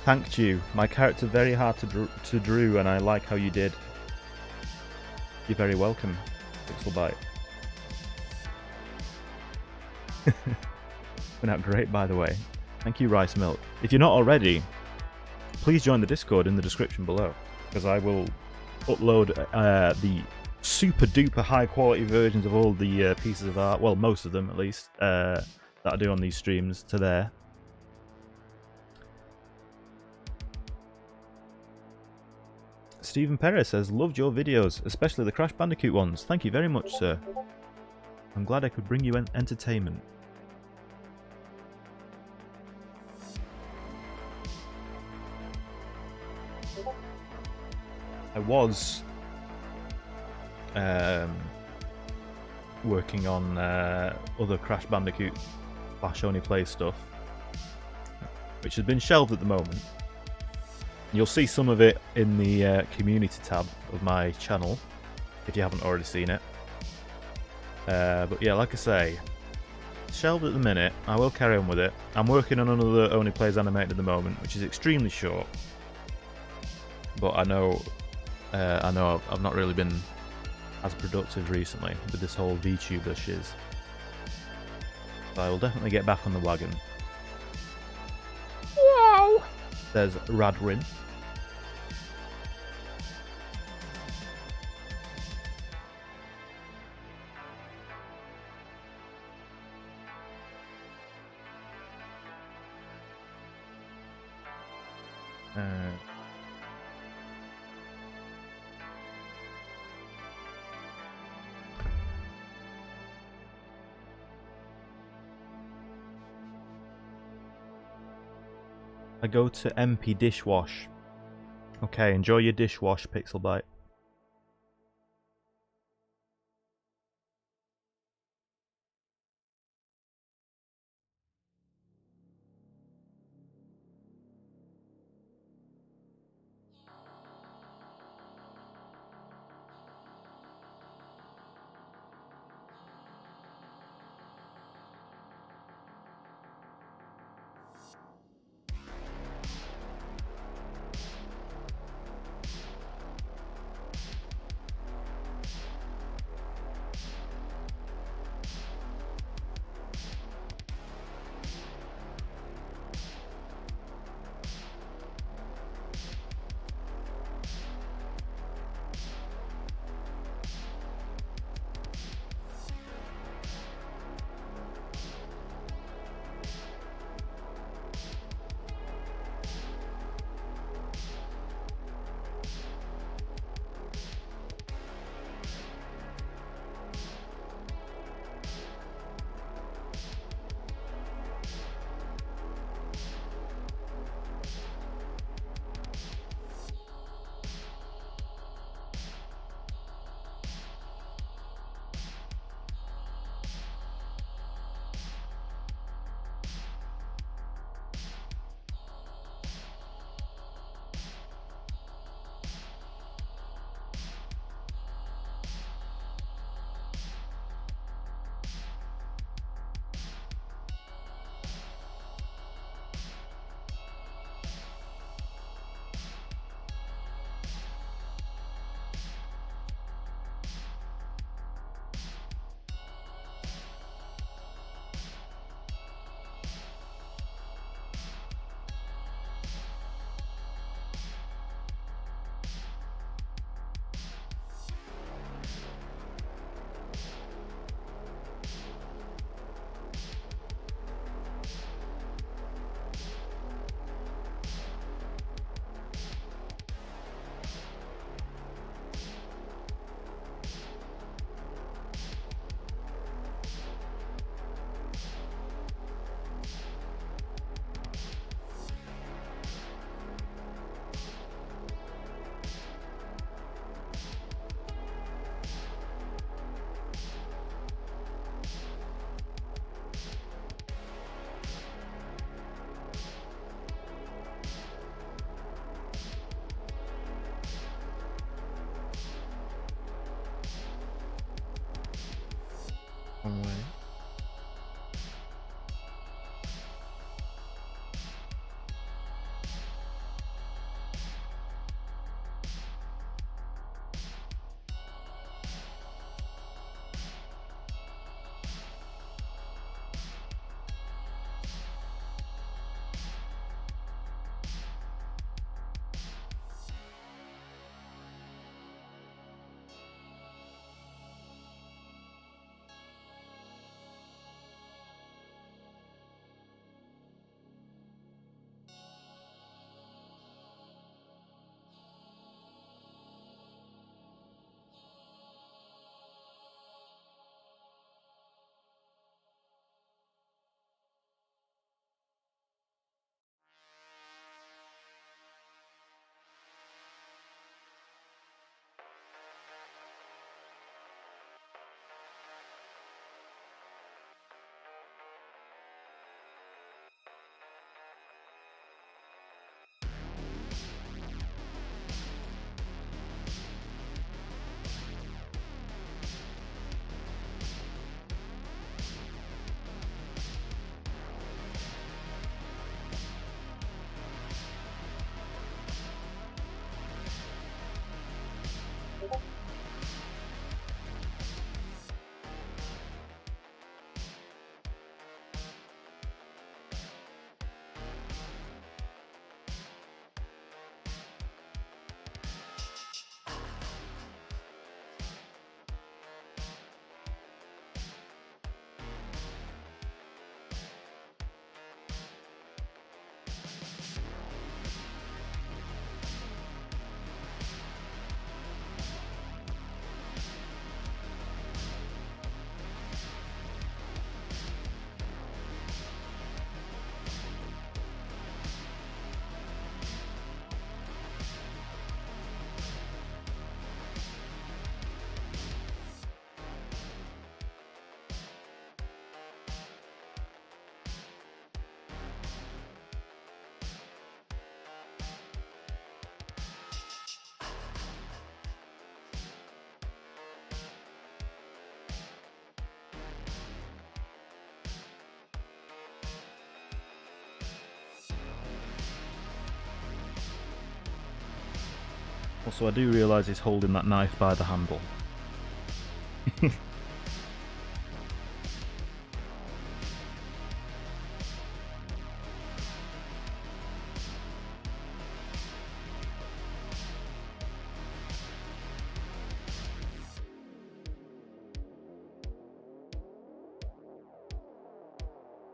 Thanked you. My character very hard to drew, and I like how you did. You're very welcome, Pixelbite. Been out great, by the way. Thank you, Rice Milk. If you're not already, please join the Discord in the description below, because I will upload the super duper high quality versions of all the pieces of art, well, most of them at least, that I do on these streams to there. Stephen Perez says, loved your videos, especially the Crash Bandicoot ones. Thank you very much, sir. I'm glad I could bring you entertainment. I was working on other Crash Bandicoot Flash Only Play stuff, which has been shelved at the moment. You'll see some of it in the community tab of my channel, if you haven't already seen it. But yeah, like I say, shelved at the minute. I will carry on with it. I'm working on another Only Plays animated at the moment, which is extremely short. But I know I've not really been as productive recently with this whole VTuber shiz. So I will definitely get back on the wagon. Wow! There's Radwin. I go to MP Dishwash. Okay, enjoy your dishwash, Pixelbite. Wrong way. Also, I do realise he's holding that knife by the handle. Go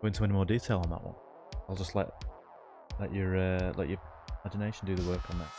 into any more detail on that one. I'll just let your imagination do the work on that.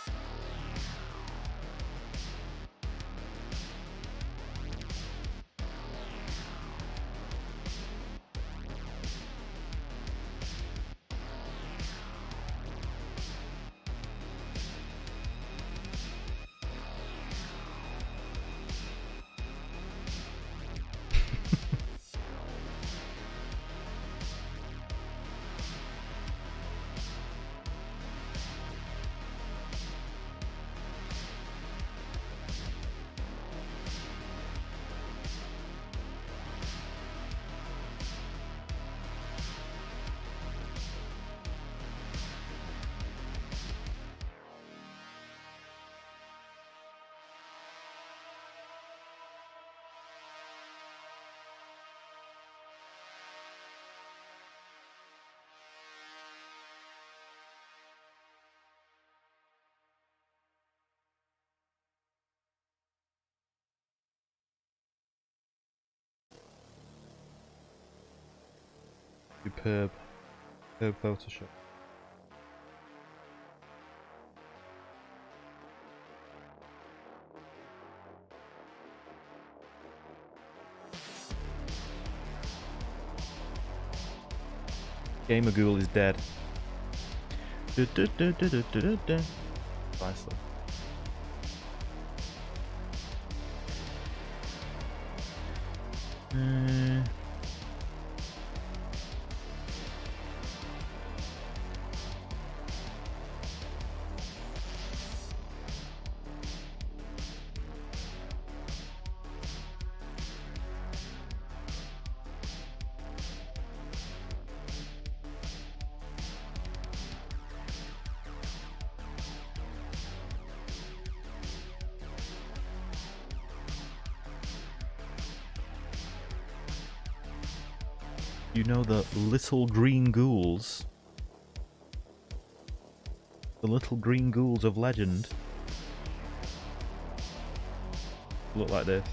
Superb Photoshop. Gamer Ghoul is dead. Nicely. You know the little green ghouls? The little green ghouls of legend look like this.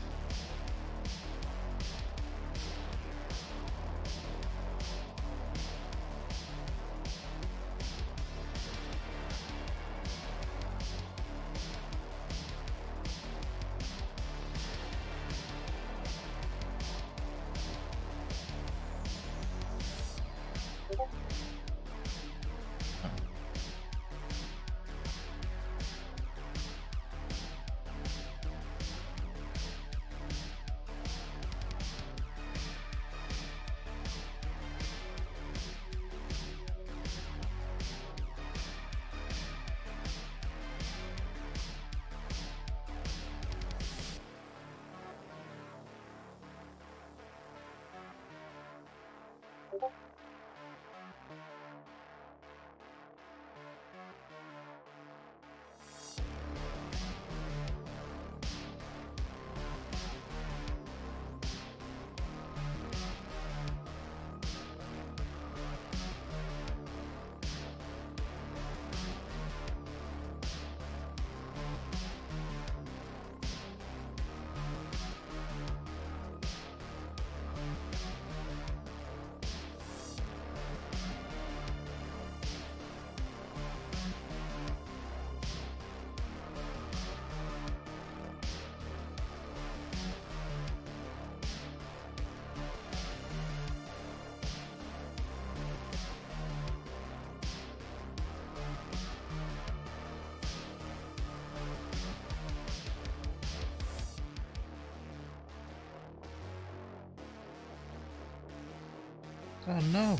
Oh no!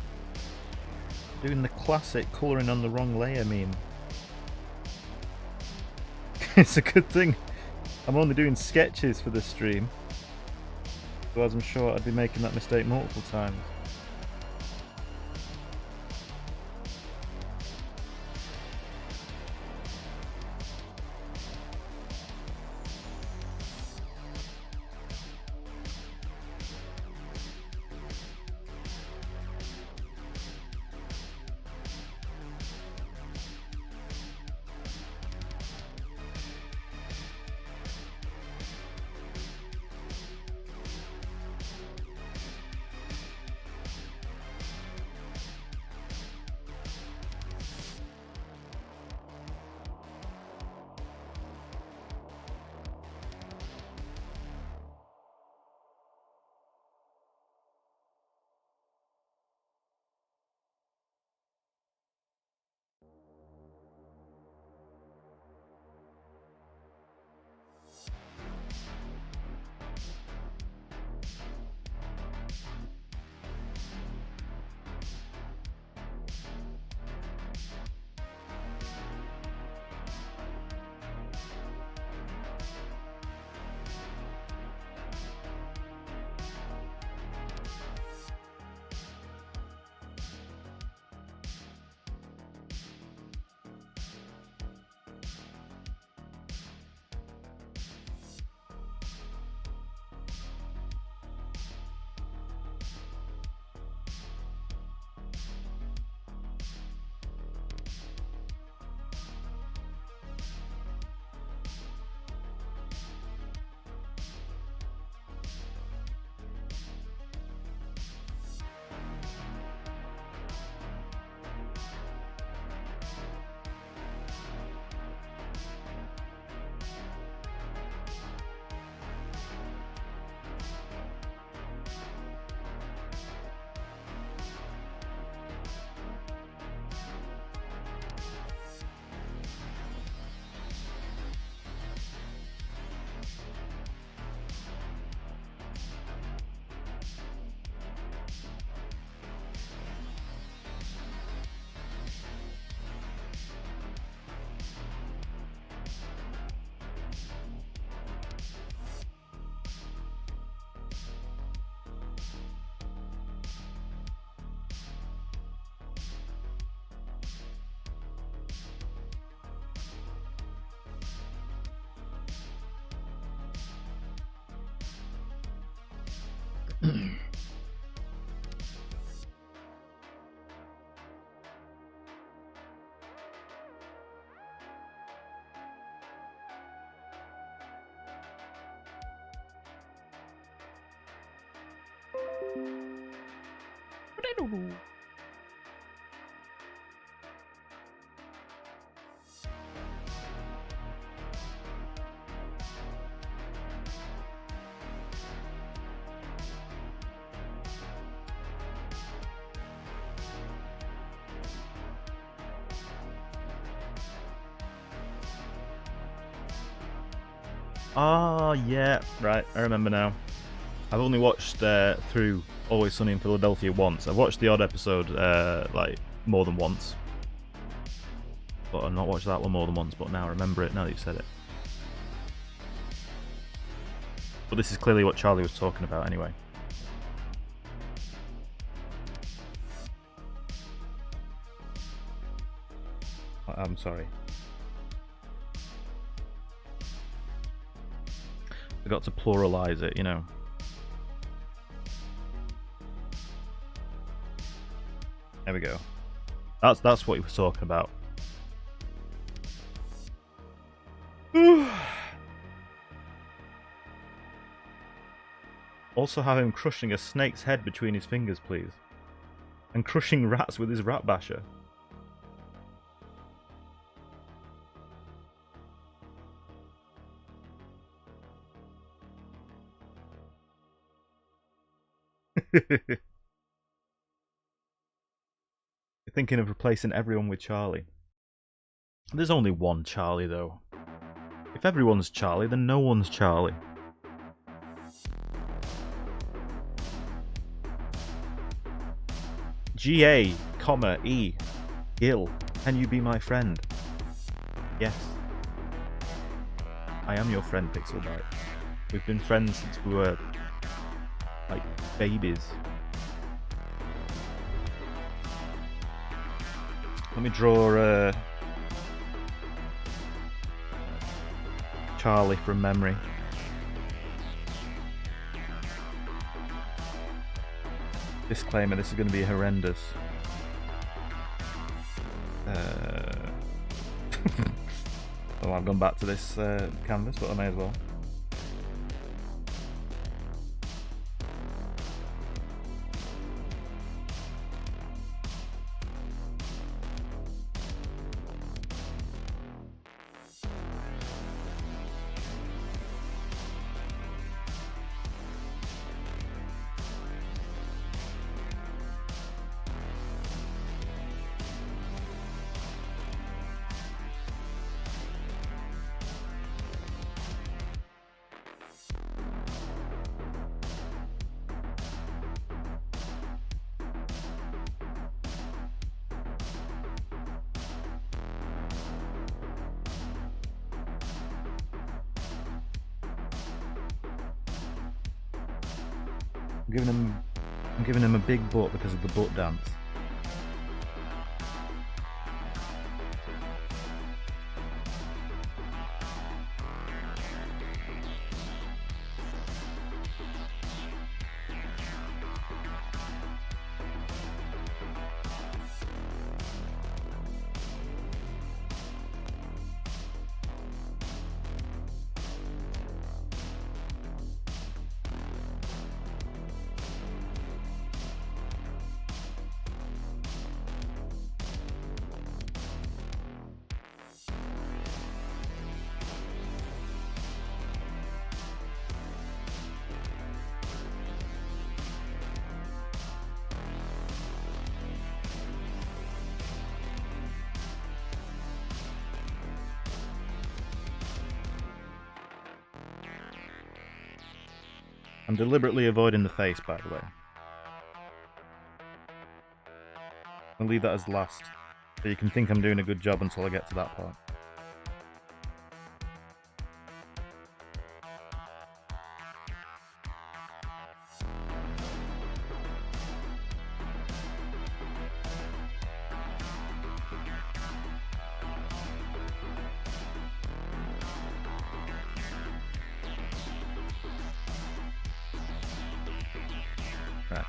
Doing the classic colouring on the wrong layer meme. It's a good thing I'm only doing sketches for this stream, otherwise I'm sure I'd be making that mistake multiple times. Ah, yeah, right, I remember now. I've only watched through Always Sunny in Philadelphia once. I've watched the odd episode like more than once. But I've not watched that one more than once, but now I remember it, now that you've said it. But this is clearly what Charlie was talking about anyway. I'm sorry. I got to pluralize it, you know. There we go. That's what he was talking about. Also have him crushing a snake's head between his fingers, please. And crushing rats with his rat basher. You're thinking of replacing everyone with Charlie. There's only one Charlie, though. If everyone's Charlie, then no one's Charlie. G-A, comma, E. Gil, can you be my friend? Yes. I am your friend, Pixelbite. We've been friends since we were, like, babies. Let me draw Charlie from memory. Disclaimer, this is going to be horrendous. Well, I've gone back to this canvas, but I may as well. I'm giving him a big butt because of the butt dance. I'm deliberately avoiding the face, by the way. I'll leave that as last, so you can think I'm doing a good job until I get to that part. Right.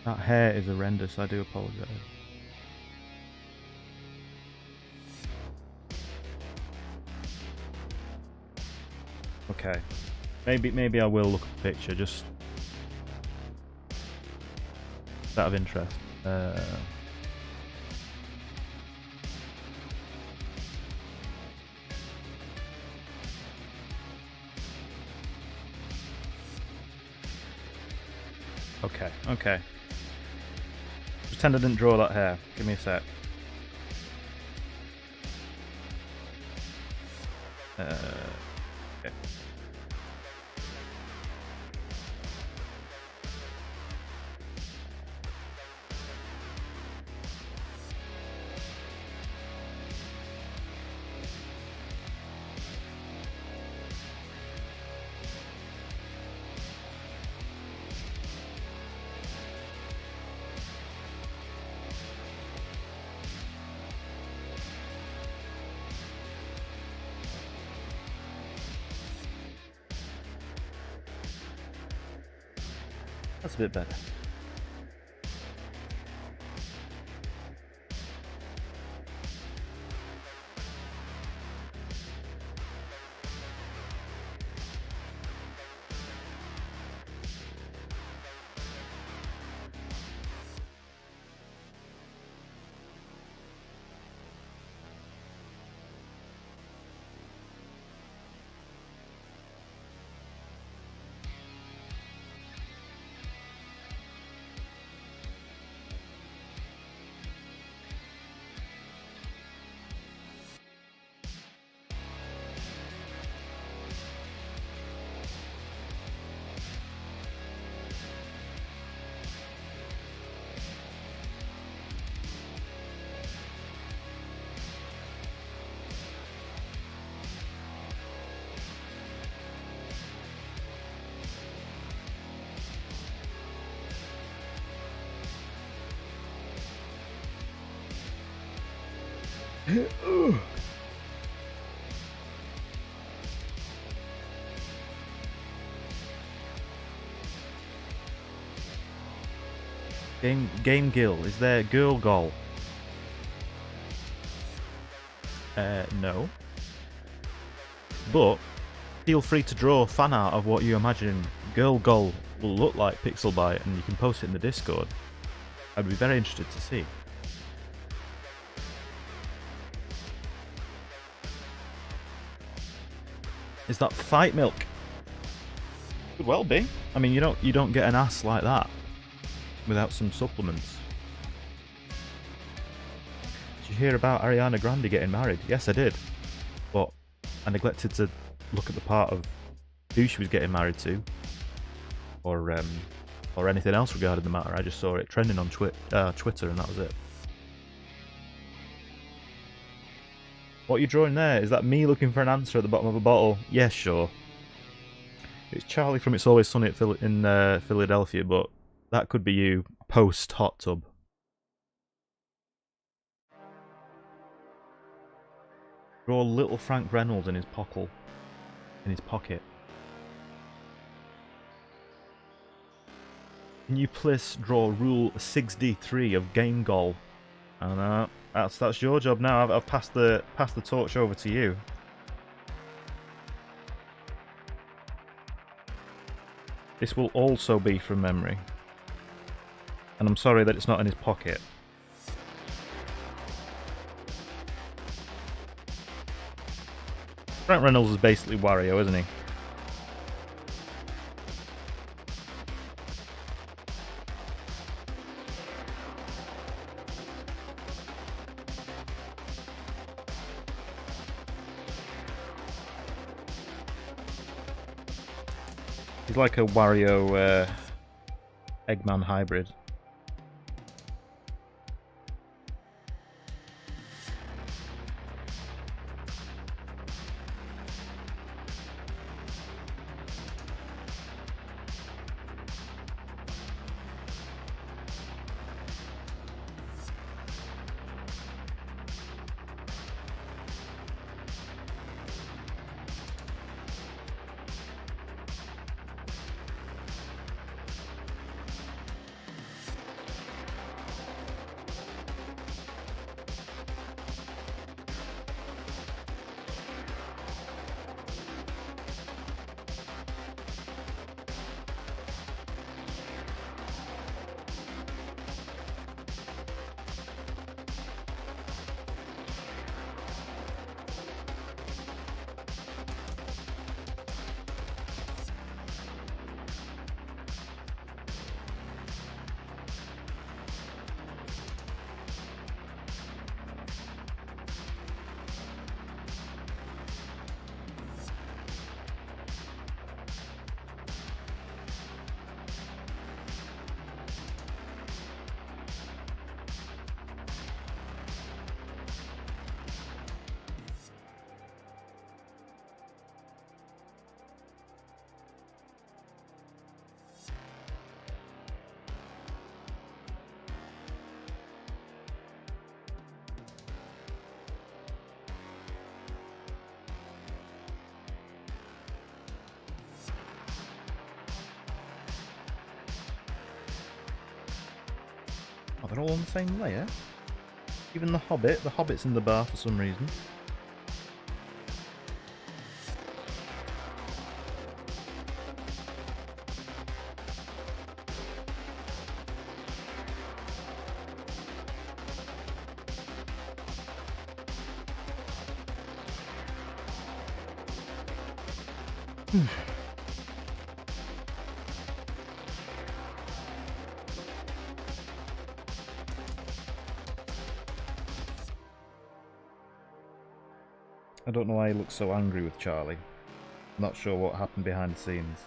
That hair is horrendous, I do apologise. Okay. Maybe I will look at the picture, just out of interest. Okay. Pretend I didn't draw that hair. Give me a sec. Okay. That's a bit better. Game Gill, is there girl goal? No. But feel free to draw fan art of what you imagine girl goal will look like Pixelbyte, and you can post it in the Discord. I'd be very interested to see. Is that fight milk? Could well be. I mean, you don't get an ass like that without some supplements. Did you hear about Ariana Grande getting married? Yes, I did. But I neglected to look at the part of who she was getting married to, or anything else regarding the matter. I just saw it trending on Twitter, and that was it. What are you drawing there? Is that me looking for an answer at the bottom of a bottle? Yes, sure. It's Charlie from It's Always Sunny in Philadelphia, but that could be you post hot tub. Draw little Frank Reynolds in his pocket. Can you please draw rule 6D3 of game goal? And that's your job now. I've passed the torch over to you. This will also be from memory. And I'm sorry that it's not in his pocket. Frank Reynolds is basically Wario, isn't he? He's like a Wario Eggman hybrid. Oh, they're all on the same layer? Even the Hobbit's in the bar for some reason. I don't know why he looks so angry with Charlie. I'm not sure what happened behind the scenes.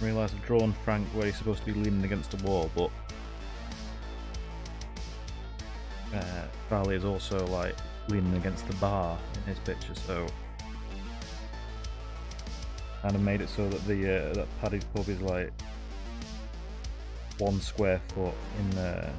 I realise I've drawn Frank where he's supposed to be leaning against a wall, but Farley is also like leaning against the bar in his picture, so kind of made it so that the that Paddy's pub is like 1 square foot in there.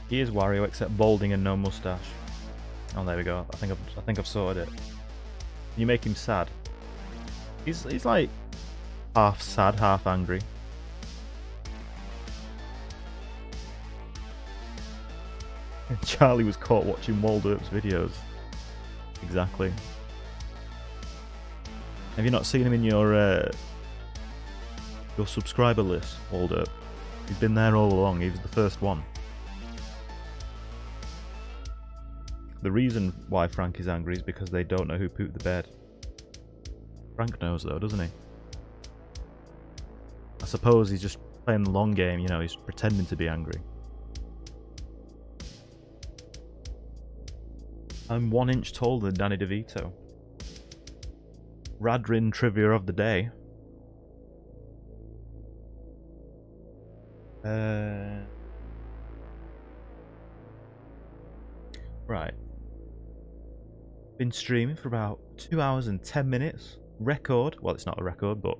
He is Wario, except balding and no mustache. Oh, there we go. I think I've sorted it. You make him sad. He's like half sad, half angry. Charlie was caught watching Walderp's videos. Exactly. Have you not seen him in your subscriber list, Walderp? He's been there all along. He was the first one. The reason why Frank is angry is because they don't know who pooped the bed. Frank knows though, doesn't he? I suppose he's just playing the long game, you know, he's pretending to be angry. I'm 1 inch taller than Danny DeVito. Radrin trivia of the day. Right. Been streaming for about 2 hours and 10 minutes. Record. Well, it's not a record, but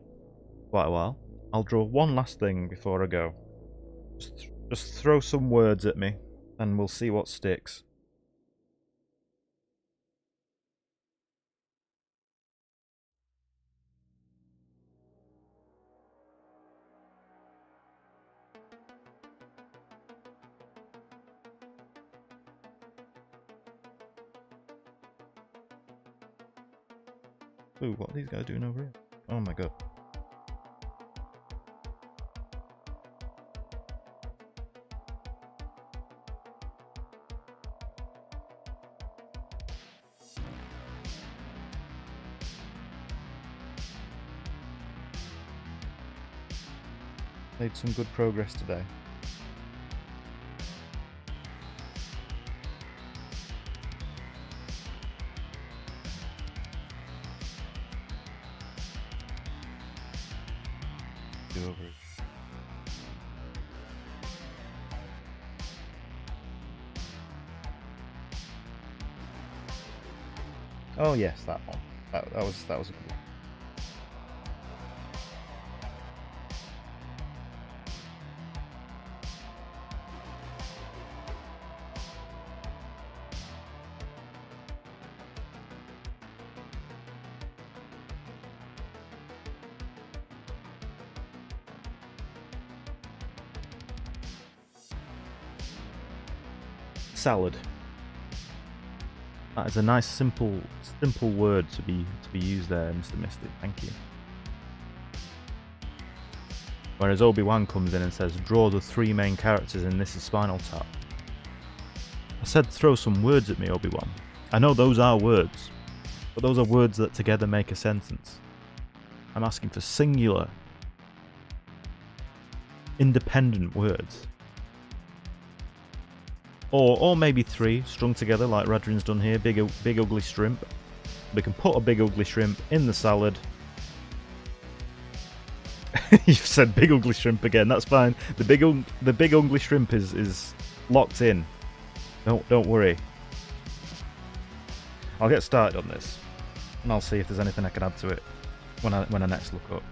quite a while. I'll draw one last thing before I go. Just throw some words at me, and we'll see what sticks. Ooh, what are these guys doing over here? Oh my god. Made some good progress today. Over it. Oh yes, that one. That was a good one. Salad. That is a nice simple word to be used there, Mr. Mystic. Thank you. Whereas Obi-Wan comes in and says, draw the 3 main characters in This Is Spinal Tap. I said throw some words at me, Obi-Wan. I know those are words, but those are words that together make a sentence. I'm asking for singular, independent words. Or maybe 3 strung together like Radrin's done here. Big ugly shrimp. We can put a big ugly shrimp in the salad. You've said big ugly shrimp again. That's fine. The big ugly shrimp is locked in. Don't worry. I'll get started on this, and I'll see if there's anything I can add to it. when I next look up.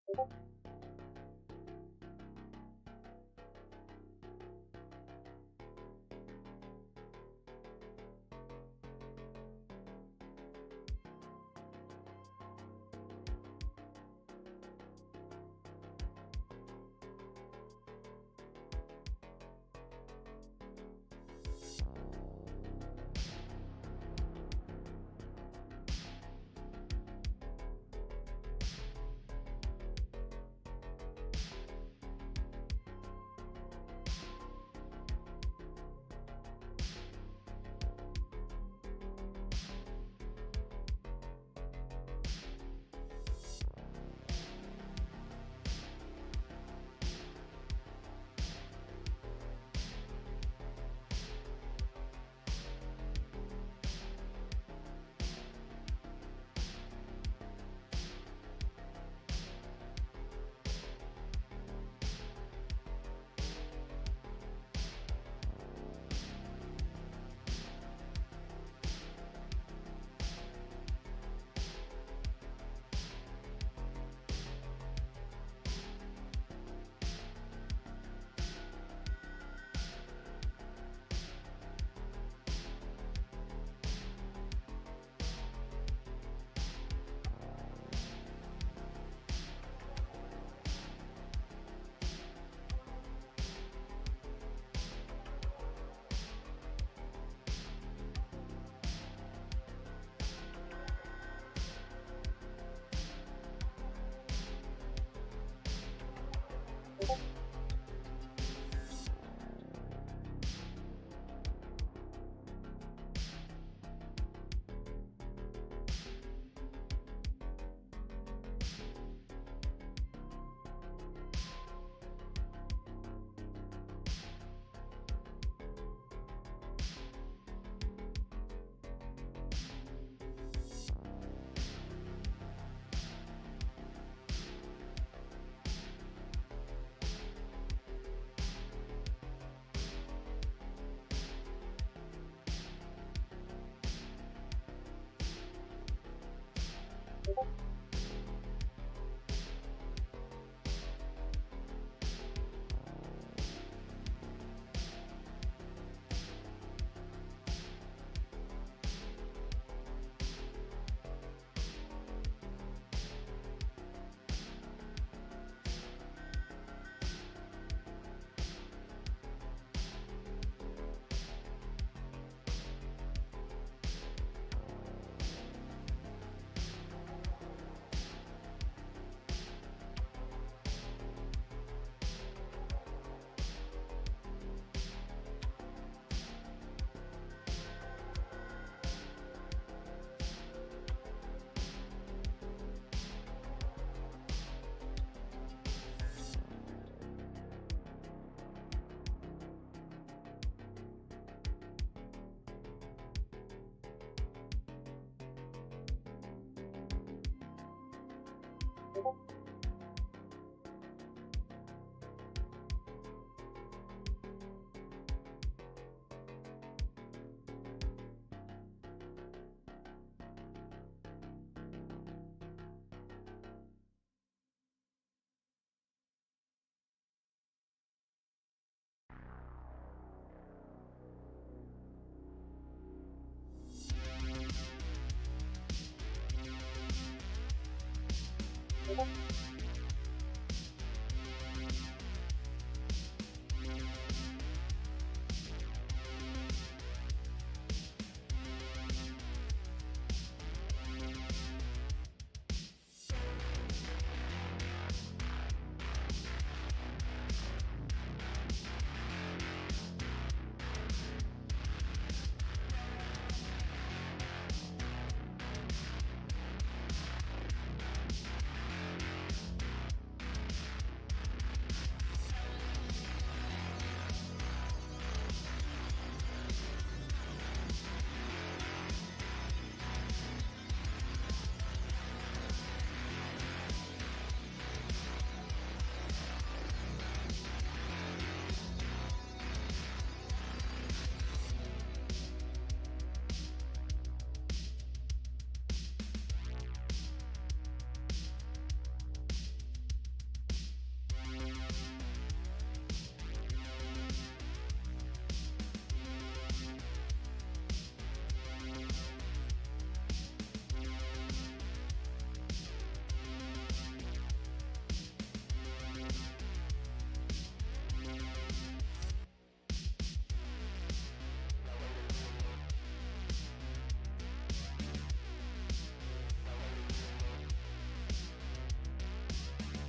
Okay.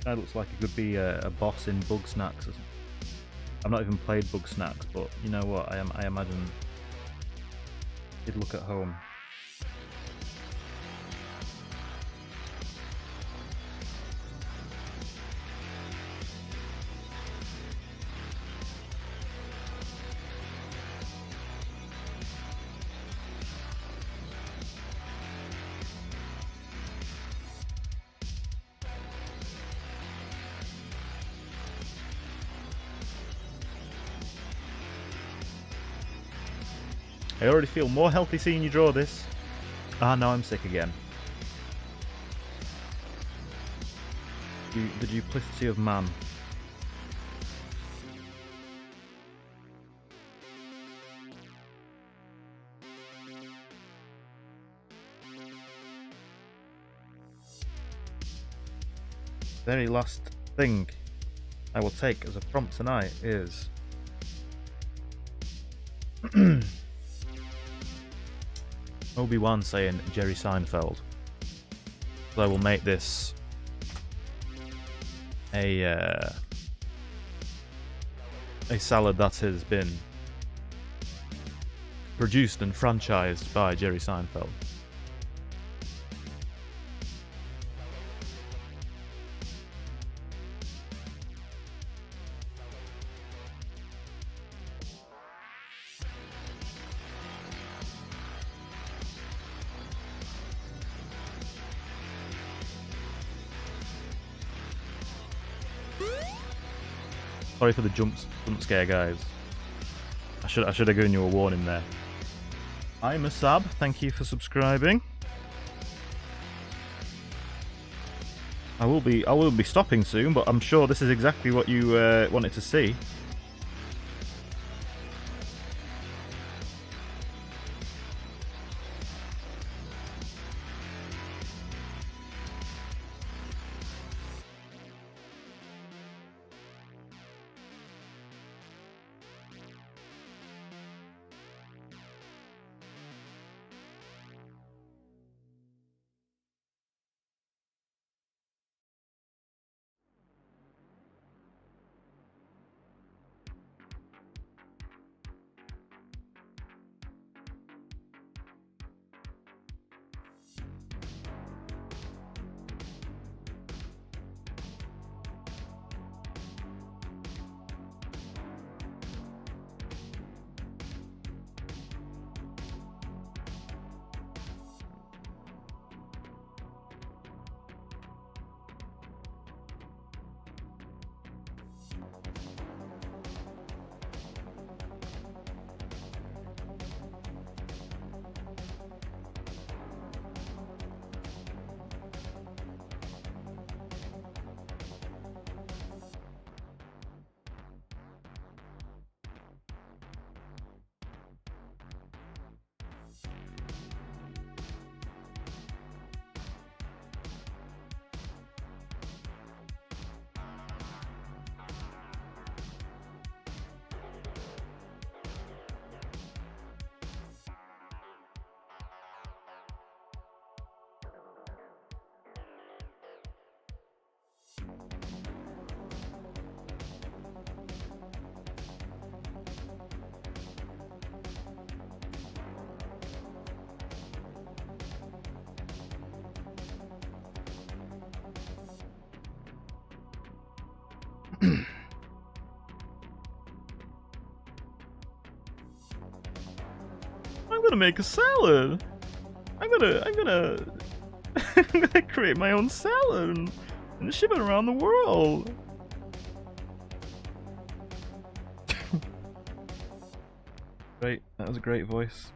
Guy looks like he could be a boss in Bug Snacks or something. I've not even played Bug Snacks, but you know what? I imagine he'd look at home. I already feel more healthy seeing you draw this. Ah, no, I'm sick again. The duplicity of man. Very last thing I will take as a prompt tonight is Obi-Wan saying Jerry Seinfeld. So I will make this a salad that has been produced and franchised by Jerry Seinfeld. Sorry for the jump scare, guys. I should have given you a warning there. I'm a sab. Thank you for subscribing. I will be stopping soon, but I'm sure this is exactly what you wanted to see. I'm gonna make a salad. I'm gonna create my own salad and ship it around the world. Great, that was a great voice.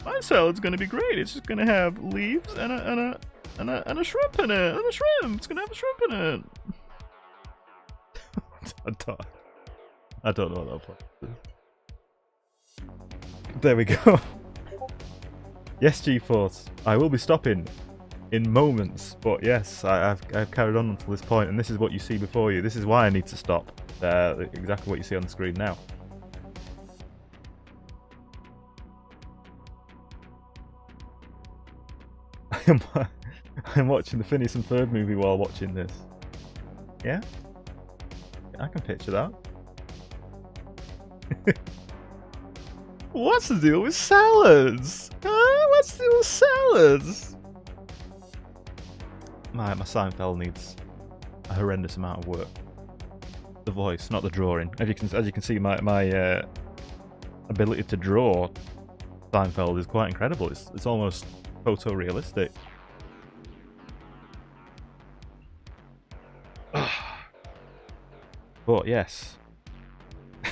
My salad's gonna be great. It's just gonna have leaves and a shrimp in it. And a shrimp. It's gonna have a shrimp in it. I don't know what that was. There we go. Yes, G-Force. I will be stopping in moments, but yes, I've carried on until this point, and this is what you see before you. This is why I need to stop. exactly what you see on the screen now. I'm watching the Phineas and Ferb movie while watching this. Yeah? I can picture that. What's the deal with salads? Huh? What's the deal with salads? My Seinfeld needs a horrendous amount of work. The voice, not the drawing. As you can see, my ability to draw Seinfeld is quite incredible. It's almost photorealistic. But yes,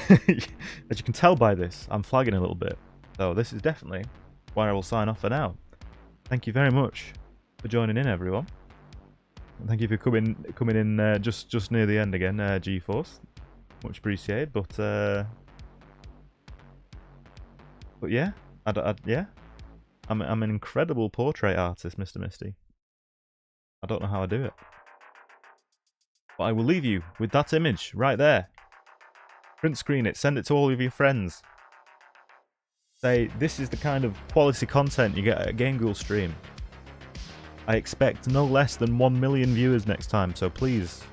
as you can tell by this, I'm flagging a little bit. So this is definitely where I will sign off for now. Thank you very much for joining in, everyone. And thank you for coming in just near the end again, G-Force. Much appreciated. But yeah, yeah, I'm an incredible portrait artist, Mr. Misty. I don't know how I do it. But I will leave you with that image right there. Print screen it, send it to all of your friends. Say, this is the kind of quality content you get at a Game Ghoul stream. I expect no less than 1 million viewers next time, so please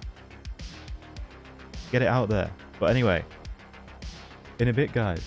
get it out there. But anyway, in a bit, guys.